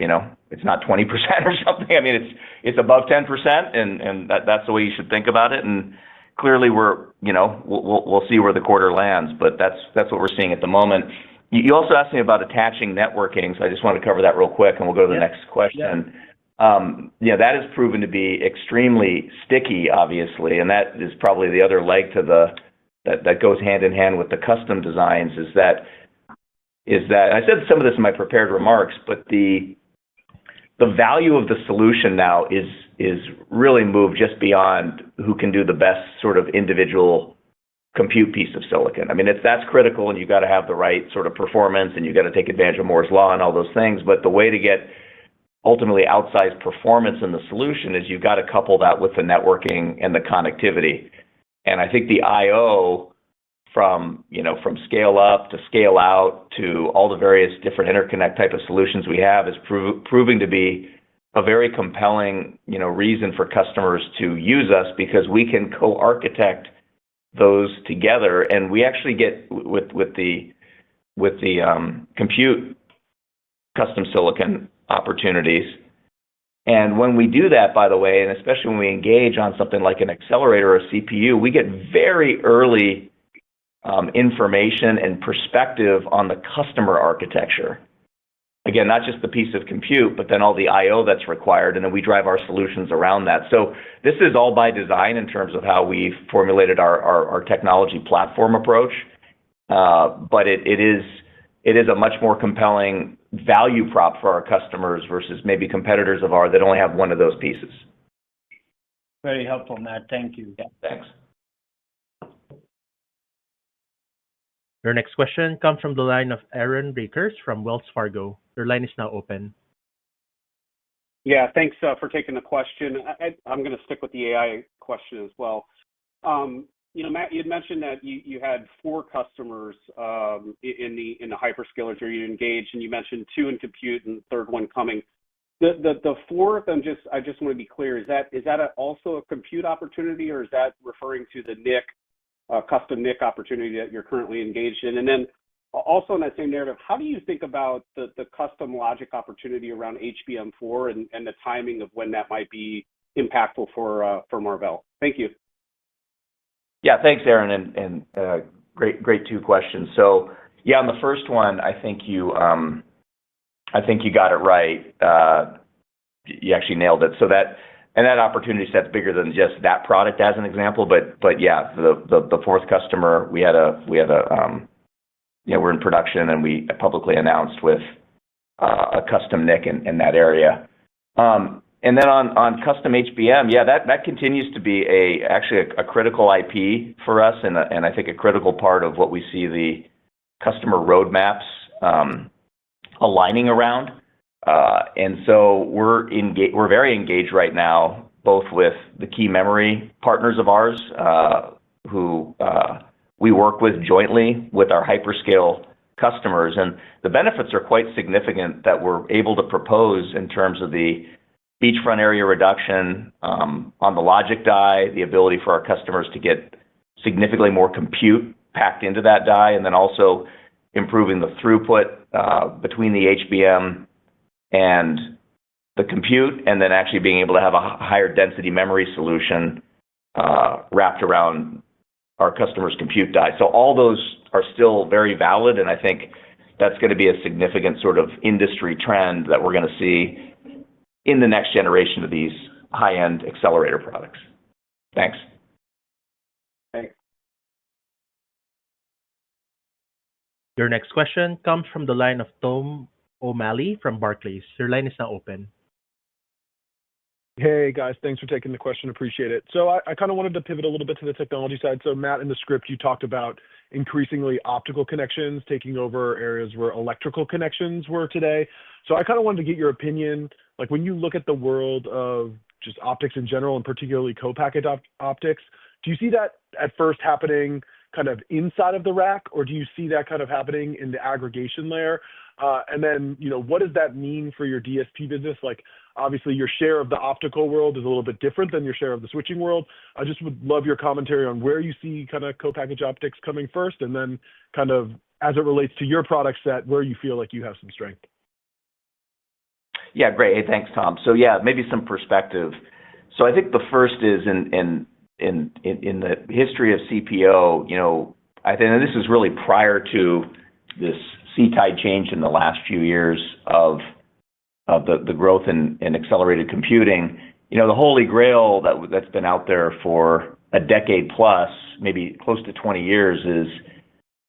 or something. I mean, it's above 10%, and that's the way you should think about it. And clearly, we'll see where the quarter lands, but that's what we're seeing at the moment. You also asked me about attaching networking, so I just want to cover that real quick, and we'll go to the next question. That has proven to be extremely sticky, obviously, and that is probably the other leg to that goes hand in hand with the custom designs. Is that I said some of this in my prepared remarks, but the value of the solution now is really moved just beyond who can do the best sort of individual compute piece of silicon. I mean, that's critical, and you've got to have the right sort of performance, and you've got to take advantage of Moore's law and all those things. But the way to get ultimately outsized performance in the solution is you've got to couple that with the networking and the connectivity. And I think the I/O from scale up to scale out to all the various different interconnect type of solutions we have is proving to be a very compelling reason for customers to use us, because we can co-architect those together, and we actually get with the compute custom silicon opportunities And when we do that, by the way, and especially when we engage on something like an accelerator or a CPU, we get very early information and perspective on the customer architecture. Again, not just the piece of compute, but then all the I/O that's required, and then we drive our solutions around that. So this is all by design in terms of how we've formulated our technology platform approach, but it is a much more compelling value prop for our customers versus maybe competitors of ours that only have one of those pieces. Very helpful, Matt. Thank you. Yeah, thanks. Your next question comes from the line of Aaron Rakers from Wells Fargo. Your line is now open. Yeah, thanks for taking the question. I'm going to stick with the AI question as well. Matt, you had mentioned that you had 4 customers in the hyperscalers where you engaged, and you mentioned 2 in compute and the third one coming. The 4th, I just want to be clear, is that also a compute opportunity, or is that referring to the NIC, custom NIC opportunity that you're currently engaged in? And then also in that same narrative, how do you think about the custom logic opportunity around HBM4 and the timing of when that might be impactful for Marvell? Thank you. Yeah, thanks, Aaron, and great 2 questions. So yeah, on the first one, I think you got it right. You actually nailed it. So that opportunity set's bigger than just that product as an example, but yeah, the 4th customer we're in production, and we publicly announced with a custom NIC in that area. And then on custom HBM, yeah, that continues to be actually a critical IP for us, and I think a critical part of what we see the customer roadmaps aligning around. And so we're very engaged right now, both with the key memory partners of ours who we work with jointly with our hyperscale customers, and the benefits are quite significant that we're able to propose in terms of the beachfront area reduction on the logic die, the ability for our customers to get significantly more compute packed into that die, and then also improving the throughput between the HBM and the compute, and then actually being able to have a higher density memory solution wrapped around our customers' compute die. So all those are still very valid, and I think that's going to be a significant sort of industry trend that we're going to see in the next generation of these high-end accelerator products. Thanks. Thanks. Your next question comes from the line of Tom O'Malley from Barclays. Your line is now open. Hey, guys. Thanks for taking the question. Appreciate it. So I kind of wanted to pivot a little bit to the technology side. So, Matt, in the script, you talked about increasingly optical connections taking over areas where electrical connections were today. So I kind of wanted to get your opinion. Like, when you look at the world of just optics in general, and particularly co-packaged optics, do you see that at first happening kind of inside of the rack, or do you see that kind of happening in the aggregation layer? And then, what does that mean for your DSP business? Like, obviously, your share of the optical world is a little bit different than your share of the switching world. I just would love your commentary on where you see kind of co-packaged optics coming first, and then kind of as it relates to your product set, where you feel like you have some strength. Yeah, great. Hey, thanks, Tom. So yeah, maybe some perspective. So I think the first is in the history of CPO, I think, and this is really prior to this sea tide change in the last few years of the growth in accelerated computing. The holy grail that's been out there for a decade plus, maybe close to 20 years, is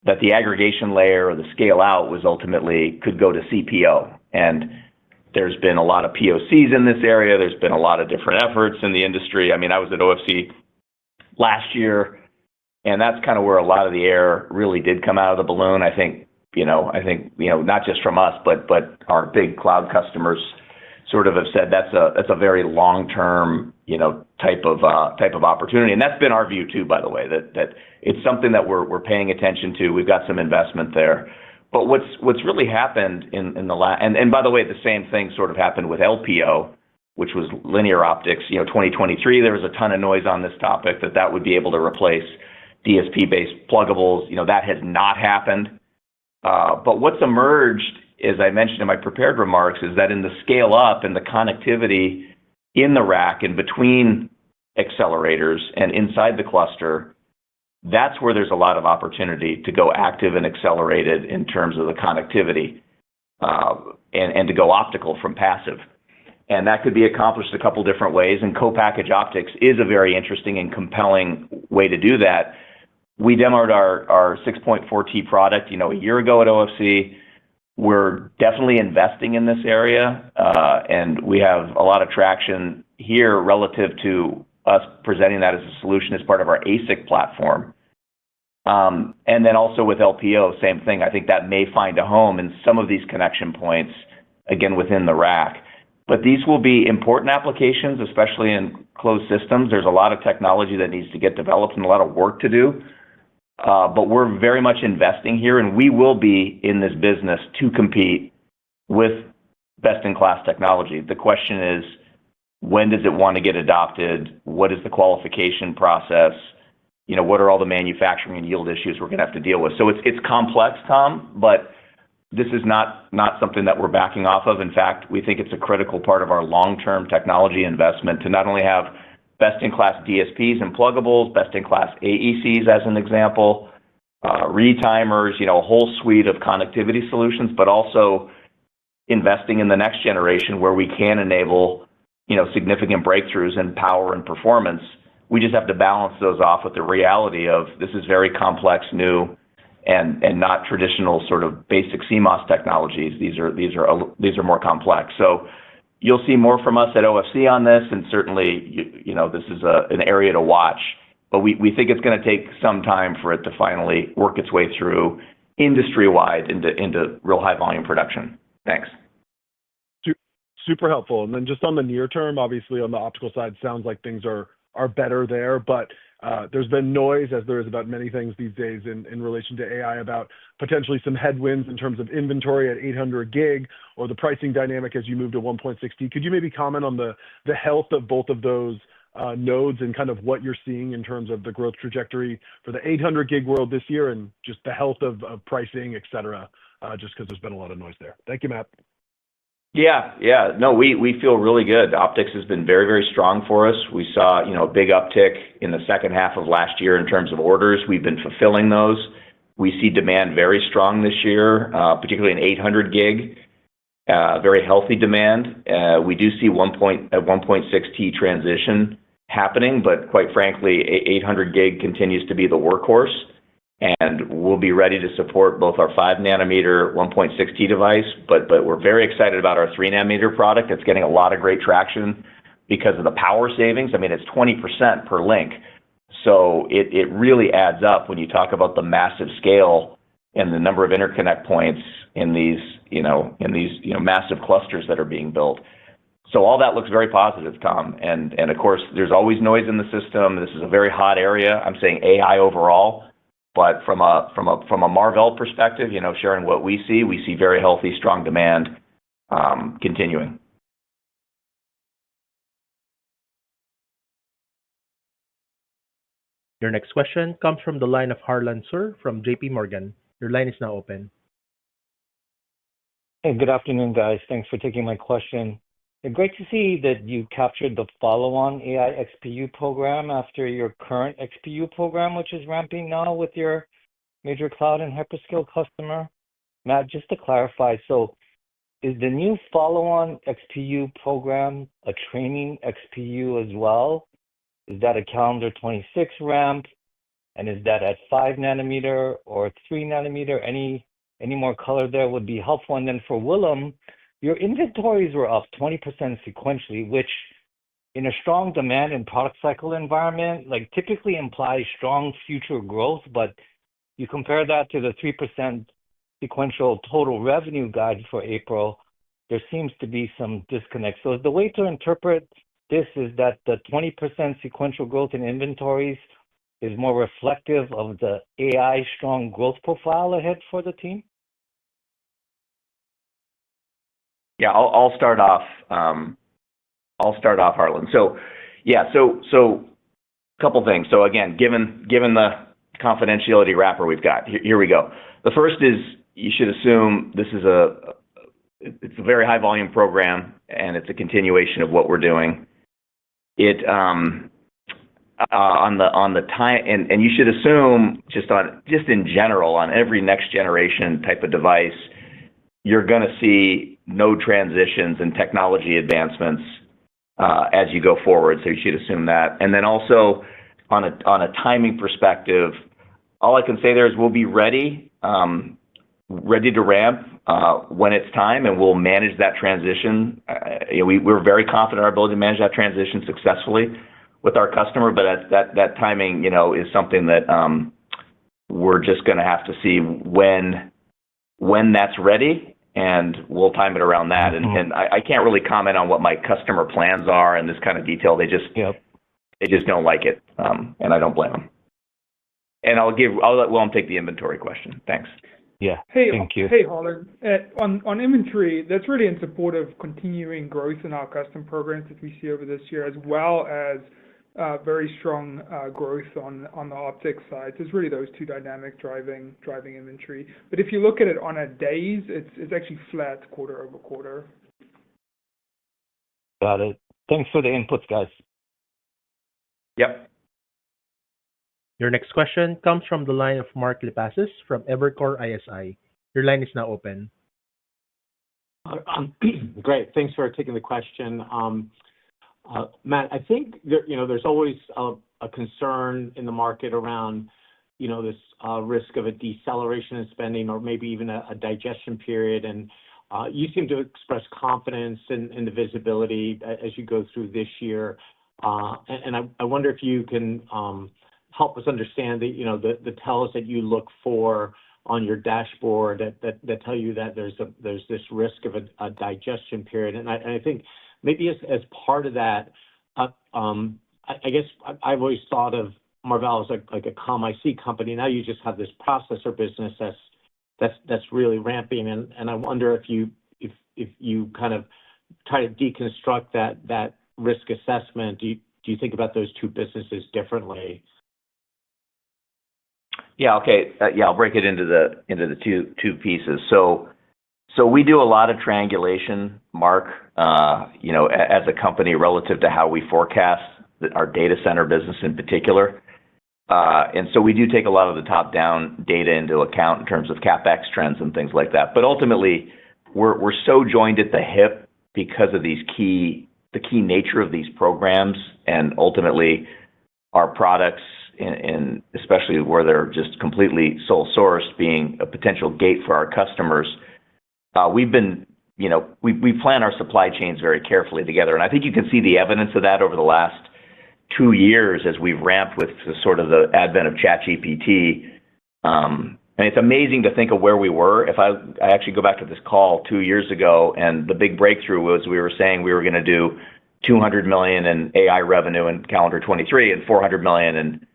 that the aggregation layer or the scale out was ultimately could go to CPO. And there's been a lot of POCs in this area. There's been a lot of different efforts in the industry. I mean, I was at OFC last year, and that's kind of where a lot of the air really did come out of the balloon. I think not just from us, but our big cloud customers sort of have said that's a very long-term, type of opportunity. And that's been our view too, by the way, that it's something that we're paying attention to. We've got some investment there. But what's really happened in the last, and by the way, the same thing sort of happened with LPO, which was linear optics. 2023, there was a ton of noise on this topic that would be able to replace DSP-based pluggables. That has not happened. But what's emerged as I mentioned in my prepared remarks, is that in the scale up and the connectivity in the rack and between accelerators and inside the cluster, that's where there's a lot of opportunity to go active and accelerated in terms of the connectivity, and to go optical from passive. And that could be accomplished a couple different ways, and co-packaged optics is a very interesting and compelling way to do that. We demoed our 6.4T product, a year ago at OFC. We're definitely investing in this area, and we have a lot of traction here relative to us presenting that as a solution as part of our ASIC platform. And then also with LPO, same thing. I think that may find a home in some of these connection points, again, within the rack. But these will be important applications, especially in closed systems. There's a lot of technology that needs to get developed and a lot of work to do. But we're very much investing here, and we will be in this business to compete with best-in-class technology. The question is, when does it want to get adopted? What is the qualification process? What are all the manufacturing and yield issues we're going to have to deal with? So it's complex, Tom, but this is not something that we're backing off of. In fact, we think it's a critical part of our long-term technology investment to not only have best-in-class DSPs and pluggables, best-in-class AECs as an example, retimers, a whole suite of connectivity solutions, but also investing in the next generation where we can enable, significant breakthroughs in power and performance. We just have to balance those off with the reality of this is very complex, new, and not traditional sort of basic CMOS technologies. These are more complex. So you'll see more from us at OFC on this, and certainly, this is an area to watch. But we think it's going to take some time for it to finally work its way through industry-wide into real high-volume production. Thanks. Super helpful. And then just on the near term, obviously on the optical side, sounds like things are better there, but there's been noise, as there is about many things these days in relation to AI, about potentially some headwinds in terms of inventory at 800 gig or the pricing dynamic as you move to 1.6T. Could you maybe comment on the health of both of those nodes and kind of what you're seeing in terms of the growth trajectory for the 800 gig world this year and just the health of pricing, et cetera, just because there's been a lot of noise there. Thank you, Matt. Yeah. No, we feel really good. Optics has been very, very strong for us. We saw, a big uptick in the second half of last year in terms of orders. We've been fulfilling those. We see demand very strong this year, particularly in 800 gig, very healthy demand. We do see 1.6T transition happening, but quite frankly, 800 gig continues to be the workhorse. And we'll be ready to support both our 5-nanometer 1.6T device, but we're very excited about our 3-nanometer product. It's getting a lot of great traction because of the power savings. I mean, it's 20% per link. So it really adds up when you talk about the massive scale and the number of interconnect points in these massive clusters that are being built. So all that looks very positive, Tom. And of course, there's always noise in the system. This is a very hot area. I'm saying AI overall. But from a Marvell perspective, sharing what we see very healthy, strong demand continuing. Your next question comes from the line of Harlan Sur from JP Morgan. Your line is now open. Hey, good afternoon, guys. Thanks for taking my question. Great to see that you captured the follow-on AI XPU program after your current XPU program, which is ramping now with your major cloud and hyperscale customer. Matt, just to clarify, so is the new follow-on XPU program a training XPU as well? Is that a calendar 26 ramp? And is that at 5-nanometer or 3-nanometer? Any more color there would be helpful. And then for Willem, your inventories were up 20% sequentially, which in a strong demand and product cycle environment, typically implies strong future growth, but you compare that to the 3% sequential total revenue guide for April, there seems to be some disconnect. So is the way to interpret this is that the 20% sequential growth in inventories is more reflective of the AI strong growth profile ahead for the team? Yeah, I'll start off. Harlan. So a couple things. So again, given the confidentiality wrapper we've got, here we go. The first is you should assume this is a it's a very high volume program, and it's a continuation of what we're doing. It on the time, and you should assume just in general on every next generation type of device, you're going to see node transitions and technology advancements as you go forward. So you should assume that. And then also on a timing perspective, all I can say there is we'll be ready to ramp when it's time, and we'll manage that transition. We're very confident in our ability to manage that transition successfully with our customer, but that timing, is something that we're just going to have to see when that's ready, and we'll time it around that. And I can't really comment on what my customer plans are in this kind of detail. They just don't like it, and I don't blame them. And I'll let Willem take the inventory question. Thanks. Yeah. Thank you. Hey, Harlan. On inventory, that's really in support of continuing growth in our custom programs that we see over this year, as well as very strong growth on the optics side. So it's really those two dynamics driving inventory. But if you look at it on a days, it's actually flat quarter over quarter. Got it. Thanks for the inputs, guys. Yep. Your next question comes from the line of Mark Lipacis from Evercore ISI. Your line is now open. Great. Thanks for taking the question. Matt, I think there's always a concern in the market around this risk of a deceleration in spending or maybe even a digestion period. And you seem to express confidence in the visibility as you go through this year. And I wonder if you can help us understand the tells that you look for on your dashboard that tell you that there's this risk of a digestion period. And I think maybe as part of that, I guess I've always thought of Marvell as like a 𝗖𝗓𝗡𝗖𝗧 company. Now you just have this processor business that's really ramping, and I wonder if you kind of try to deconstruct that risk assessment. Do you think about those two businesses differently? Yeah. Okay. I'll break it into the two pieces. So we do a lot of triangulation, Mark, as a company relative to how we forecast our data center business in particular. And so we do take a lot of the top-down data into account in terms of CapEx trends and things like that. But ultimately, we're so joined at the hip because of the key nature of these programs, and ultimately our products, and especially where they're just completely sole sourced, being a potential gate for our customers. We plan our supply chains very carefully together, and I think you can see the evidence of that over the last 2 years as we've ramped with sort of the advent of ChatGPT. And it's amazing to think of where we were. If I actually go back to this call 2 years ago, and the big breakthrough was we were saying we were going to do $200 million in AI revenue in calendar 23 and $400 million in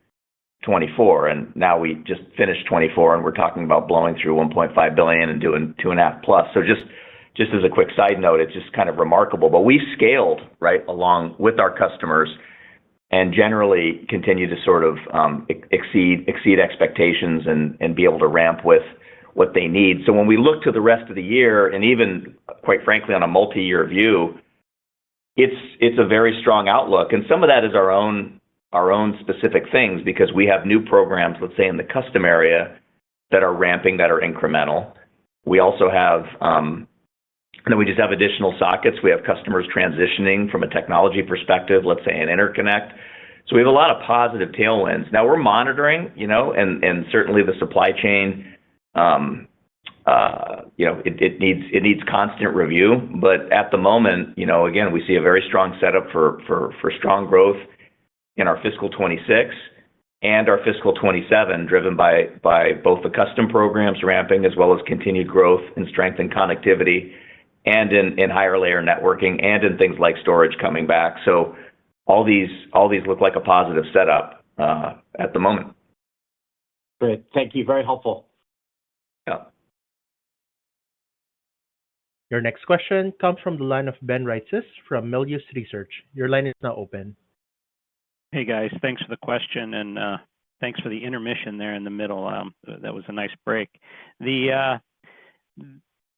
24, and now we just finished 24, and we're talking about blowing through 1.5 billion and doing 2.5 plus. So just as a quick side note, it's just kind of remarkable. But we scaled right along with our customers, and generally continue to sort of exceed expectations and be able to ramp with what they need. So when we look to the rest of the year, and even quite frankly on a multi-year view, it's a very strong outlook, and some of that is our own specific things, because we have new programs, let's say in the custom area, that are ramping, that are incremental. We also have, and then we just have additional sockets. We have customers transitioning from a technology perspective, let's say an interconnect. So we have a lot of positive tailwinds. Now we're monitoring, and certainly the supply chain, it needs constant review. But at the moment, again, we see a very strong setup for strong growth in our fiscal 26 and our fiscal 27, driven by both the custom programs ramping as well as continued growth and strength in connectivity and in higher layer networking and in things like storage coming back. So all these look like a positive setup at the moment. Great. Thank you. Very helpful. Yeah. Your next question comes from the line of Ben Reitzes from Melius Research. Your line is now open. Hey guys, thanks for the question, and thanks for the intermission there in the middle. That was a nice break.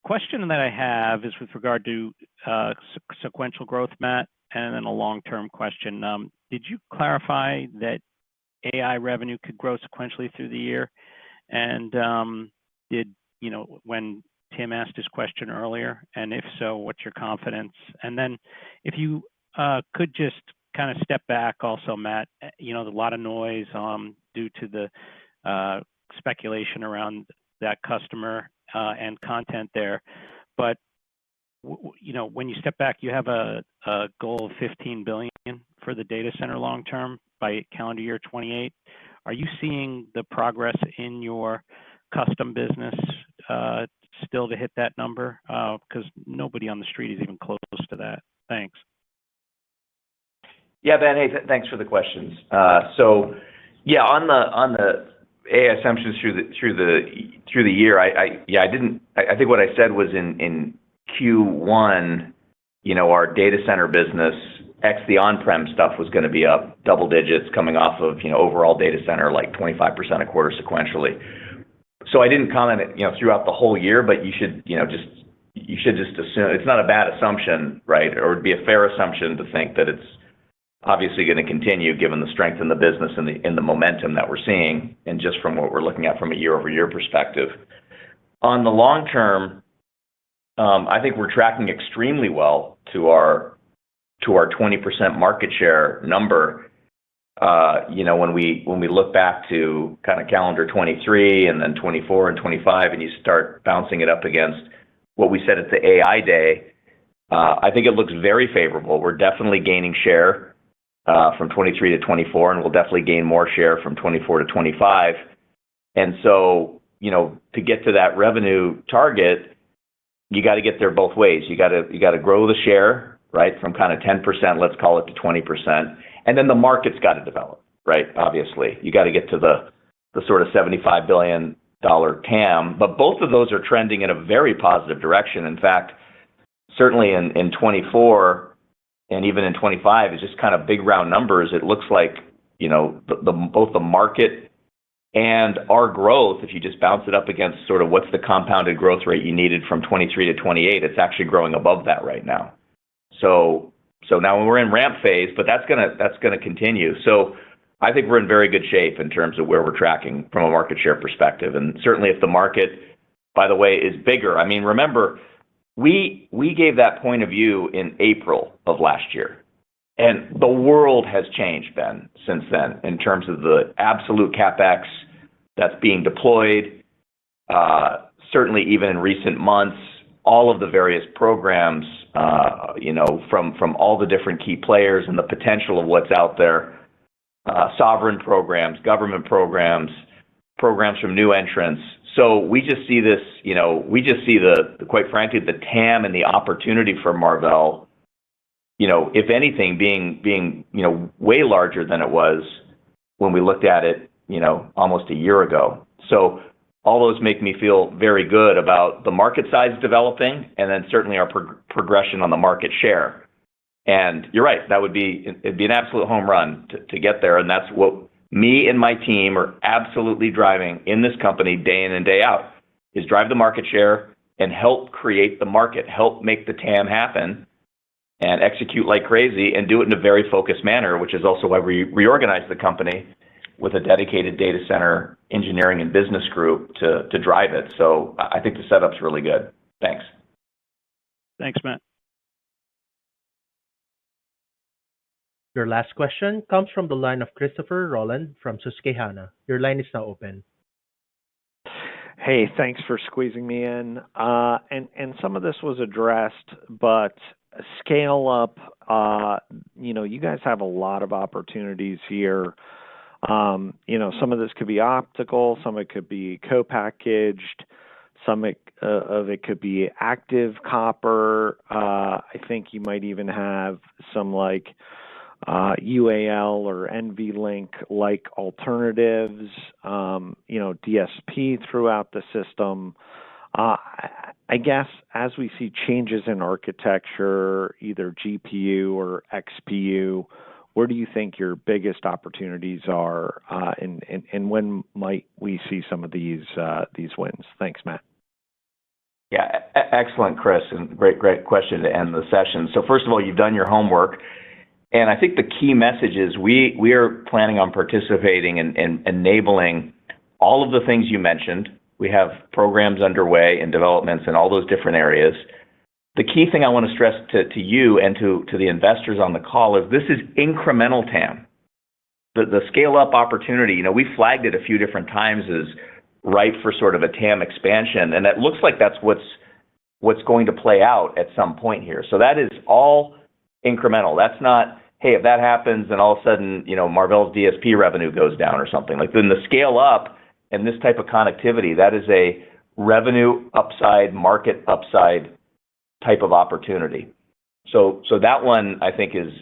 question that I have is with regard to sequential growth, Matt, and then a long-term question. Did you clarify that AI revenue could grow sequentially through the year? And did, when Tim asked his question earlier, and if so, what's your confidence? And then if you could just kind of step back also, Matt, there's a lot of noise due to the speculation around that customer and content there. But, when you step back, you have a goal of $15 billion for the data center long term by calendar year 28. Are you seeing the progress in your custom business still to hit that number? Because nobody on the street is even close to that. Thanks. Yeah, Ben, hey, thanks for the questions. So, yeah, on the AI assumptions through the year, I think what I said was in Q1, our data center business, ex the on-prem stuff, was going to be up double digits coming off of, overall data center, like 25% a quarter sequentially. So I didn't comment, throughout the whole year, but you should just assume it's not a bad assumption, right? Or it'd be a fair assumption to think that it's obviously going to continue given the strength in the business and the momentum that we're seeing, and just from what we're looking at from a year-over-year perspective. On the long term, I think we're tracking extremely well to our 20% market share number. When we look back to kind of calendar 23 and then 24 and 25, and you start bouncing it up against what we said at the AI Day, I think it looks very favorable. We're definitely gaining share from 23 to 24, and we'll definitely gain more share from 24 to 25. And so, to get to that revenue target, you got to get there both ways. You got to grow the share, right, from kind of 10%, let's call it, to 20%, and then the market's got to develop, right? Obviously, you got to get to the sort of $75 billion TAM. But both of those are trending in a very positive direction. In fact, certainly in 24 and even in 25, it's just kind of big round numbers. It looks like, both the market and our growth, if you just bounce it up against sort of what's the compounded growth rate you needed from 23 to 28, it's actually growing above that right now. So now we're in ramp phase, but that's gonna continue. So I think we're in very good shape in terms of where we're tracking from a market share perspective. And certainly if the market, by the way, is bigger, I mean, remember, we gave that point of view in April of last year. And the world has changed, Ben, since then, in terms of the absolute CapEx that's being deployed. Certainly even in recent months, all of the various programs, from all the different key players and the potential of what's out there, sovereign programs, government programs from new entrants. So we just see this, quite frankly, the TAM and the opportunity for Marvell, if anything, being way larger than it was when we looked at it, almost a year ago. So all those make me feel very good about the market size developing, and then certainly our progression on the market share. And you're right, it'd be an absolute home run to get there, and that's what me and my team are absolutely driving in this company day in and day out, is drive the market share and help create the market, help make the TAM happen, and execute like crazy, and do it in a very focused manner, which is also why we reorganized the company with a dedicated data center engineering and business group to drive it. So I think the setup's really good. Thanks. Thanks, Matt. Your last question comes from the line of Christopher Rolland from Susquehanna. Your line is now open. Hey, thanks for squeezing me in. And some of this was addressed, but scale up, you guys have a lot of opportunities here. Some of this could be optical, some of it could be co-packaged, some of it could be active copper. I think you might even have some like UAL or NVLink like alternatives, DSP throughout the system. I guess as we see changes in architecture, either GPU or XPU, where do you think your biggest opportunities are, and when might we see some of these wins? Thanks, Matt. Yeah, excellent, Chris, and great question to end the session. So first of all, you've done your homework, and I think the key message is we are planning on participating in enabling all of the things you mentioned. We have programs underway and developments in all those different areas. The key thing I want to stress to you and to the investors on the call is this is incremental TAM. The scale-up opportunity, we flagged it a few different times as ripe for sort of a TAM expansion, and it looks like that's what's going to play out at some point here. So that is all incremental. That's not, hey, if that happens, then all of a sudden, Marvell's DSP revenue goes down or something. Like then the scale up and this type of connectivity, that is a revenue upside, market upside type of opportunity. So that one I think is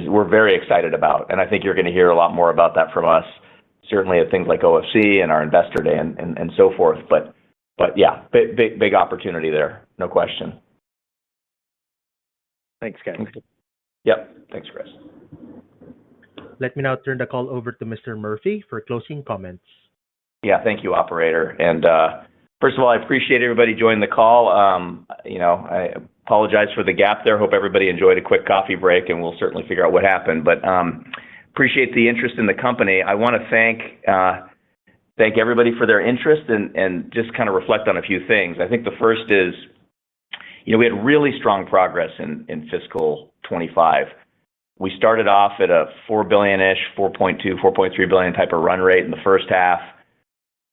we're very excited about, and I think you're going to hear a lot more about that from us, certainly at things like OFC and our Investor Day and so forth. But yeah, big opportunity there, no question. Thanks, guys. Yep. Thanks, Chris. Let me now turn the call over to Mr. Murphy for closing comments. Yeah, thank you, operator. And first of all, I appreciate everybody joining the call. I apologize for the gap there. Hope everybody enjoyed a quick coffee break, and we'll certainly figure out what happened. But appreciate the interest in the company. I want to thank everybody for their interest and just kind of reflect on a few things. I think the first is, we had really strong progress in fiscal 25. We started off at a $4 billion-ish, $4.2, $4.3 billion type of run rate in the first half.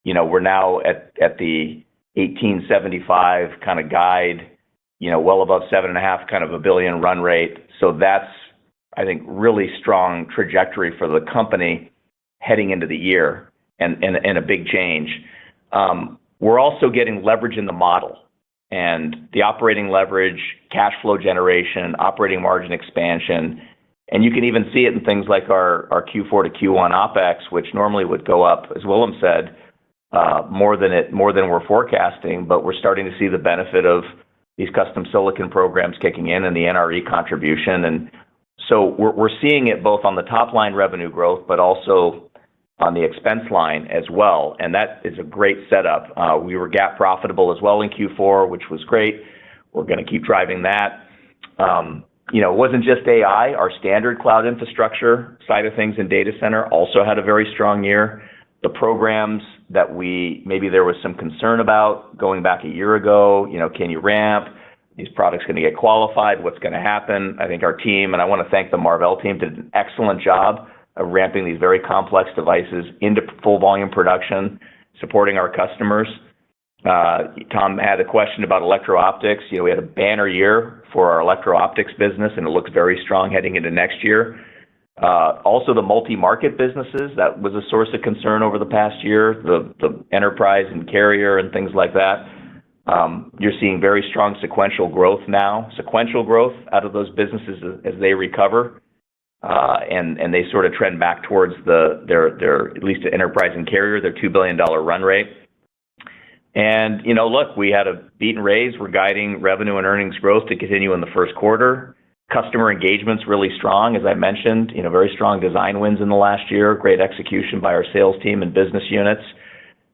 We're now at the 1875 kind of guide, well above $7.5 billion run rate. So that's, I think, really strong trajectory for the company heading into the year and a big change. We're also getting leverage in the model, and the operating leverage, cash flow generation, operating margin expansion. And you can even see it in things like our Q4 to Q1 OpEx, which normally would go up, as Willem said, more than we're forecasting, but we're starting to see the benefit of these custom silicon programs kicking in and the NRE contribution. And so we're seeing it both on the top line revenue growth, but also on the expense line as well. And that is a great setup. We were GAAP profitable as well in Q4, which was great. We're going to keep driving that. It wasn't just AI. Our standard cloud infrastructure side of things in data center also had a very strong year. The programs that maybe there was some concern about going back a year ago, can you ramp? These products going to get qualified? What's going to happen? I think our team, and I want to thank the Marvell team, did an excellent job of ramping these very complex devices into full volume production, supporting our customers. Tom had a question about electro-optics. We had a banner year for our electro-optics business, and it looks very strong heading into next year. Also, the multi-market businesses, that was a source of concern over the past year, the enterprise and carrier and things like that. You're seeing very strong sequential growth out of those businesses as they recover, and they sort of trend back towards their at least enterprise and carrier, their $2 billion run rate. And, look, we had a beat and raise. We're guiding revenue and earnings growth to continue in the first quarter. Customer engagement's really strong, as I mentioned, very strong design wins in the last year, great execution by our sales team and business units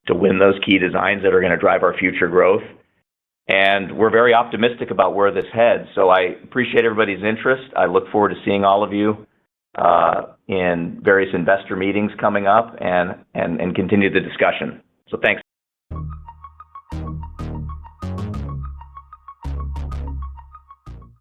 to win those key designs that are going to drive our future growth. And we're very optimistic about where this heads. So I appreciate everybody's interest. I look forward to seeing all of you in various investor meetings coming up and continue the discussion. So thanks.